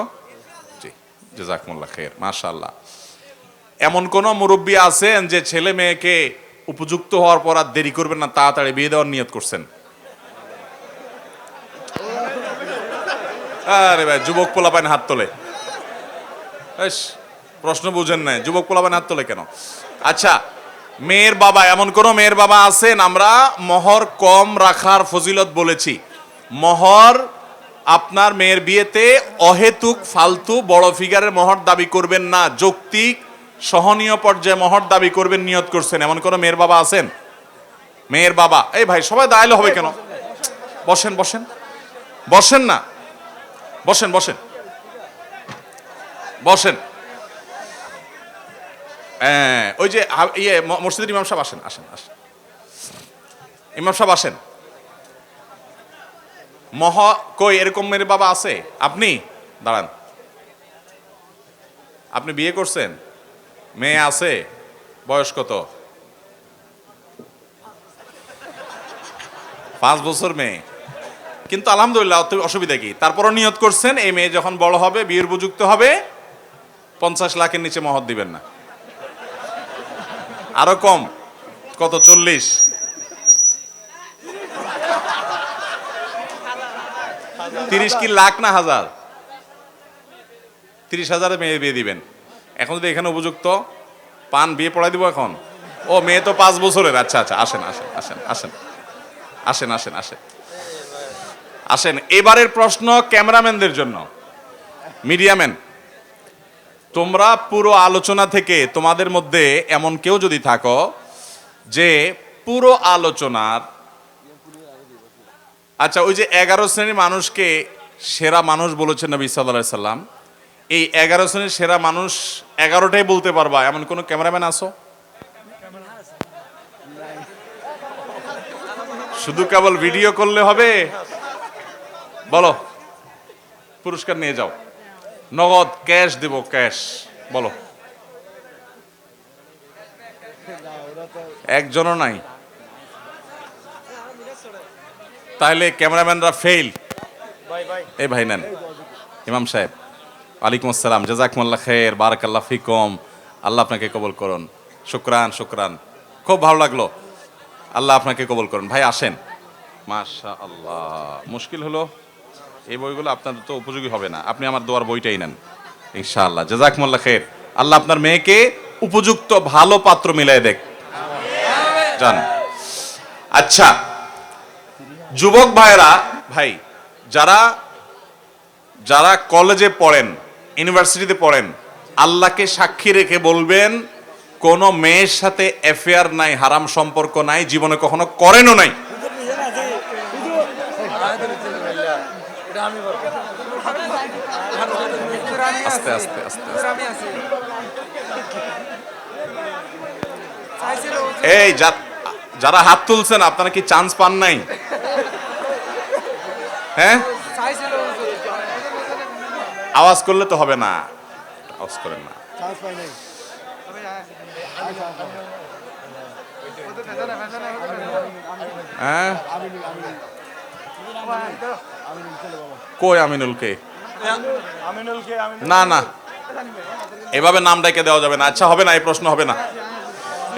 জি, জাযাকুমুল্লাহ খাইর। মাশাআল্লাহ। এমন কোন মুরব্বী আছেন যে ছেলে মেয়েকে উপযুক্ত হওয়ার পর আর দেরি করবেন না, তাড়াতাড়ি বিয়ে দেওয়ার নিয়ত করছেন? আরে ভাই, যুবক পোলাপান হাত তোলে। প্রশ্ন বুঝেন না, যুবক পোলাপান হাত তোলে কেন? আচ্ছা, মেয়ের বাবা, এমন কোন মেয়ের বাবা আছেন? আমরা মোহর কম রাখার ফজিলত বলেছি। মোহর আপনার মেয়ের বিয়েতে অহেতুক ফালতু বড় ফিগারের মোহর দাবি করবেন না, যৌক্তিক সহনীয় পর্যায়ে মোহর দাবি করবেন, নিয়ত করছেন। এমন কোন মেয়ের বাবা আছেন? মেয়ের বাবা, এই ভাই সবাই দাঁড়াইলে হবে কেন? বসেন, বসেন, বসেন না, বসেন, বসেন, বসেন। ওই যে মসজিদের ইমাম সাহেব আসেন, আসেন, আসেন, ইমাম সাহেব আসেন। কই এরকম মেয়ের বাবা আছে? আপনি দাঁড়ান। আপনি বিয়ে করছেন? মেয়ে আছে? বয়স কত? 5 বছর মেয়ে। কিন্তু আলহামদুলিল্লাহ, অসুবিধা কি? তারপরও নিয়ত করছেন এই মেয়ে যখন বড় হবে, বিয়ের উপযুক্ত হবে, 50 লাখের নিচে মহর দিবেন না। আরো কম? কত? 40? 30 কি লাখ না হাজার? 30,000 মেয়ে বিয়ে দিবেন। এখন যদি এখানে উপযুক্ত পান, বিয়ে পড়াই দিব এখন। ও মেয়ে তো 5 বছরের। আচ্ছা, আচ্ছা, আসেন, আসেন, আসেন, আসেন, আসেন, আসেন, আসেন, আসেন। এবারের প্রশ্ন ক্যামেরাম্যানদের জন্য। মিডিয়াম্যান, তোমরা পুরো আলোচনা থেকে তোমাদের মধ্যে এমন কেউ যদি থাকো যে পুরো আলোচনার, আচ্ছা ওই যে 11 শ্রেণীর মানুষকে সেরা মানুষ বলেছেন নবী সাল্লাল্লাহু আলাইহি সাল্লাম, এই 11 শ্রেণীর সেরা মানুষ 11টাই বলতে পারবা এমন কোন ক্যামেরাম্যান আছো? শুধু কেবল ভিডিও করলে হবে? বলো, পুরস্কার নিয়ে যাও, নগদ ক্যাশ দেব, ক্যাশ। বলো, একজনও নাই? তাহলে ক্যামেরাম্যানরা ফেল। এই ভাই নেন, ইমাম সাহেব। ওয়ালাইকুম আসসালাম, জাযাকুমুল্লাহ খাইর, বারাকাল্লাহ ফিকুম। আল্লাহ আপনাকে কবুল করুন। শুকরান, শুকরান, খুব ভালো লাগলো। আল্লাহ আপনাকে কবুল করুন। ভাই আসেন। মাশাআল্লাহ, মুশকিল হলো এই বইগুলো আপনার তো উপযোগী হবে না, আপনি আমার দোয়ার বইটাই নেন ইনশাআল্লাহ। জাযাকুমুল্লাহ খাইর। আল্লাহ আপনার মেয়েকে উপযুক্ত ভালো পাত্র মিলাই দেখ জান। আচ্ছা যুবক ভাইরা, ভাই যারা যারা কলেজে পড়েন, ইউনিভার্সিটিতে পড়েন, আল্লাহকে সাক্ষী রেখে বলবেন কোন মেয়ের সাথে অ্যাফেয়ার নাই, হারাম সম্পর্ক নাই, জীবনে কখনো করেনও নাই। আস্তে আস্তে আস্তে এই যারা হাত তুলছেন আপনারা কি চান্স পান নাই? হ্যাঁ, আওয়াজ করলে তো হবে না, আওয়াজ করেন না। হ্যাঁ, কই আমিনুলকে? না না, এভাবে নাম ডাকে দেওয়া যাবে না। আচ্ছা হবে না, এই প্রশ্ন হবে না,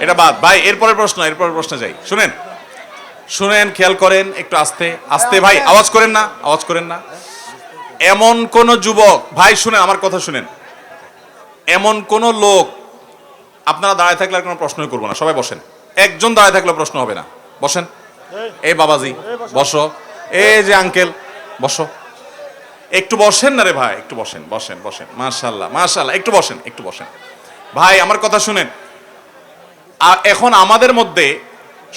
এটা বাদ। ভাই এরপরের প্রশ্ন যাই। শুনেন শুনেন, খেয়াল করেন, একটু আস্তে আস্তে ভাই, আওয়াজ করেন না, আওয়াজ করেন না। এমন কোন যুবক, ভাই শুনেন আমার কথা শুনেন, এমন কোন লোক, আপনারা দাঁড়ায় থাকলে আর কোনো প্রশ্নই করবো না, সবাই বসেন। একজন দাঁড়ায় থাকলে প্রশ্ন হবে না, বসেন। এই বাবাজি বসো, এই যে আঙ্কেল বসো, একটু বসেন না রে ভাই, একটু বসেন বসেন বসেন। মাশাআল্লাহ মাশাআল্লাহ, একটু বসেন একটু বসেন। ভাই আমার কথা শুনেন, এখন আমাদের মধ্যে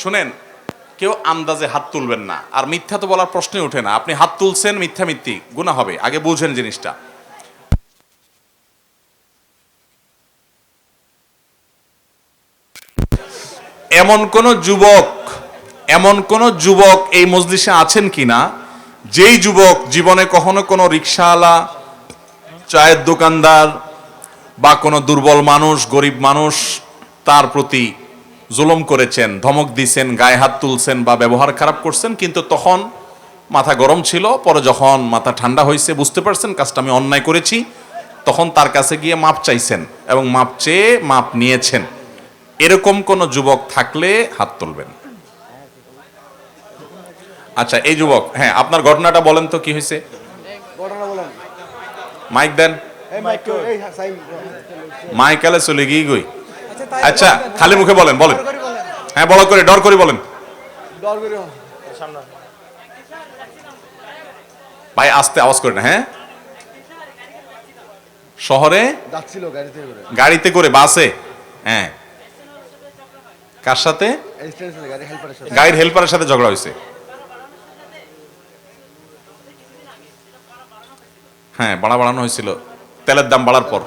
শুনেন, কেউ আন্দাজে হাত তুলবেন না, আর মিথ্যা তো বলার প্রশ্নই ওঠে না। আপনি হাত তুলছেন, মিথ্যা মিথ্যি গুনাহ হবে, আগে বুঝেন জিনিসটা। এমন কোন যুবক এই মজলিসে আছেন কিনা যেই যুবক জীবনে কখনো কোনো রিকশাওয়ালা, চায়ের দোকানদার বা কোনো দুর্বল মানুষ, গরিব মানুষ, তার প্রতি জুলুম করেছেন, ধমক দিয়েছেন, গায়ে হাত তুলছেন বা ব্যবহার খারাপ করছেন, কিন্তু তখন মাথা গরম ছিল, পরে যখন মাথা ঠান্ডা হয়েছে, বুঝতে পারছেন কাজটা আমি অন্যায় করেছি, তখন তার কাছে গিয়ে মাপ চাইছেন এবং মাপ চেয়ে মাপ নিয়েছেন। এরকম কোন যুবক থাকলে হাত তুলবেন। আচ্ছা এই যুবক, হ্যাঁ আপনার ঘটনাটা বলেন তো, কি হয়েছে? মাইক দেন, মাইকালে চলে গিয়ে গই। আচ্ছা খালি মুখে বলেন, বলেন, হ্যাঁ বড় করে, ডর করে বলেন ভাই, আস্তে আওয়াজ করে না। হ্যাঁ, শহরে গাড়িতে করে, বাসে, হ্যাঁ, কার সাথে? গাড়ির হেল্পারের সাথে ঝগড়া হয়েছে। হ্যাঁ, বাড়ানো হয়েছিল তেলের দাম বাড়ার পর।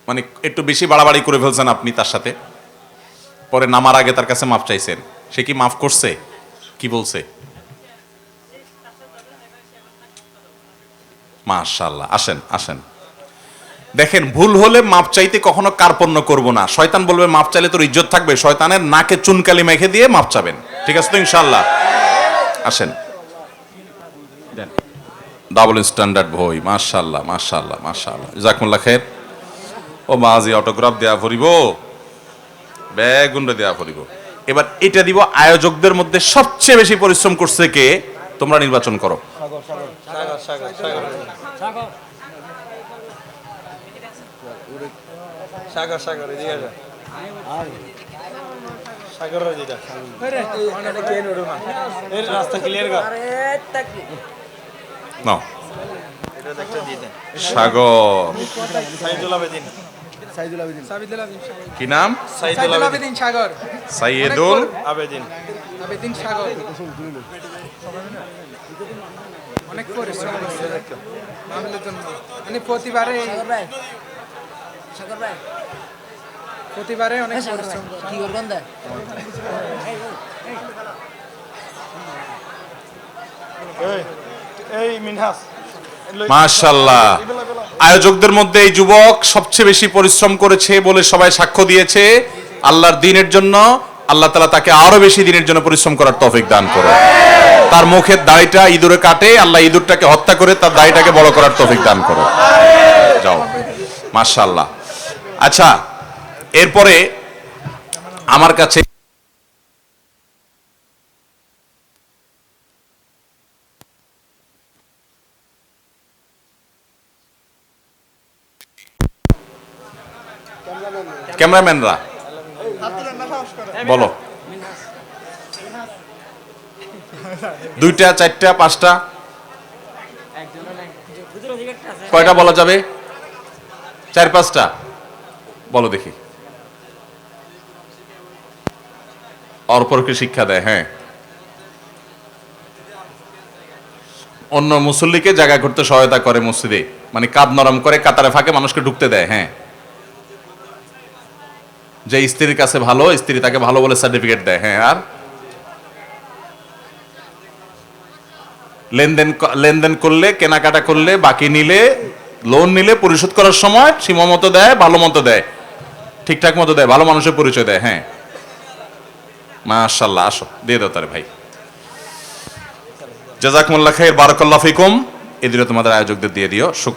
মানে একটু বেশি বাড়াবাড়ি করে ফেলছেন আপনি তার সাথে, পরে নামার আগে তার কাছে মাফ চাইছেন, সে কি মাফ করছে? কি বলছে? মাশাআল্লাহ, আসেন আসেন। দেখেন, ভুল হলে মাপ চাইতে কখনো কার্পণ্য করব না। শয়তান বলবে মাপ চাইলে তোর ইজ্জত থাকবে, শয়তানের নাকে চুনকালি মেখে দিয়ে মাপ চাবেন, ঠিক আছে তো ইনশাআল্লাহ? আসেন, ডাবল স্ট্যান্ডার্ড বই, মাশাআল্লাহ মাশাআল্লাহ মাশাআল্লাহ, জাযাকুমুল্লাহ খাইর। ও মাঝি অটোগ্রাফ দেয়া ভরিব, ব্যাগুন্ড দেয়া ভরিব। এবার এটা দিব, আয়োজকদের মধ্যে সবচেয়ে বেশি পরিশ্রম করছে কে, তোমরা নির্বাচন করো। রাস্তা ক্লিয়ার কর। নাও সাগর, কি নাম? সাইদুল আবেদিন সাগর। অনেক পরিশ্রম করছে মামলার জন্য, মানে প্রতিবারে অনেক পরিশ্রম কি করবেন। এই মিনহাস, মাশাআল্লাহ, আয়োজকদের মধ্যে এই যুবক সবচেয়ে বেশি পরিশ্রম করেছে বলে সবাই সাক্ষ্য দিয়েছে। আল্লাহর দ্বীনের জন্য আল্লাহ তাআলা তাকে আরো বেশি দ্বীনের জন্য পরিশ্রম করার তৌফিক দান করো। তার মুখের দাড়িটা ইঁদুরে কাটে, আল্লাহ ইঁদুরটাকে হত্যা করে তার দাড়িটাকে বড় করার তৌফিক দান করো। যাও, মাশাআল্লাহ। আচ্ছা, এরপরে আমার কাছে ক্যামেরাম্যানরা বলো, 2টা 4টা 5টা কয়টা বলা যাবে? 4-5টা বলো দেখি। অপরকে শিক্ষা দেয়, হ্যাঁ। অন্য মুসল্লিকে জায়গা করতে সহায়তা করে মসজিদে, মানে কাঁধ নরম করে কাতারে ফাঁকে মানুষকে ঢুকতে দেয়, হ্যাঁ। যে স্ত্রীর কাছে ভালো, স্ত্রী তাকে ভালো বলে সার্টিফিকেট দেয়, হ্যাঁ। আর লেনদেন করলে, কেনাকাটা করলে, বাকি নিলে, লোন নিলে পরিশোধ করার সময় সীমা মতো দেয়, ভালো মতো দেয়, ঠিকঠাক মতো দেয়, ভালো মানুষের পরিচয় দেয়, হ্যাঁ। মাশাআল্লাহ, আসো দিয়ে দাও তারে ভাই। জাযাকুমুল্লাহ খাইর, বারাকাল্লাহু ফিকুম। এদিকে তোমাদের আয়োজকদের দিয়ে দিও।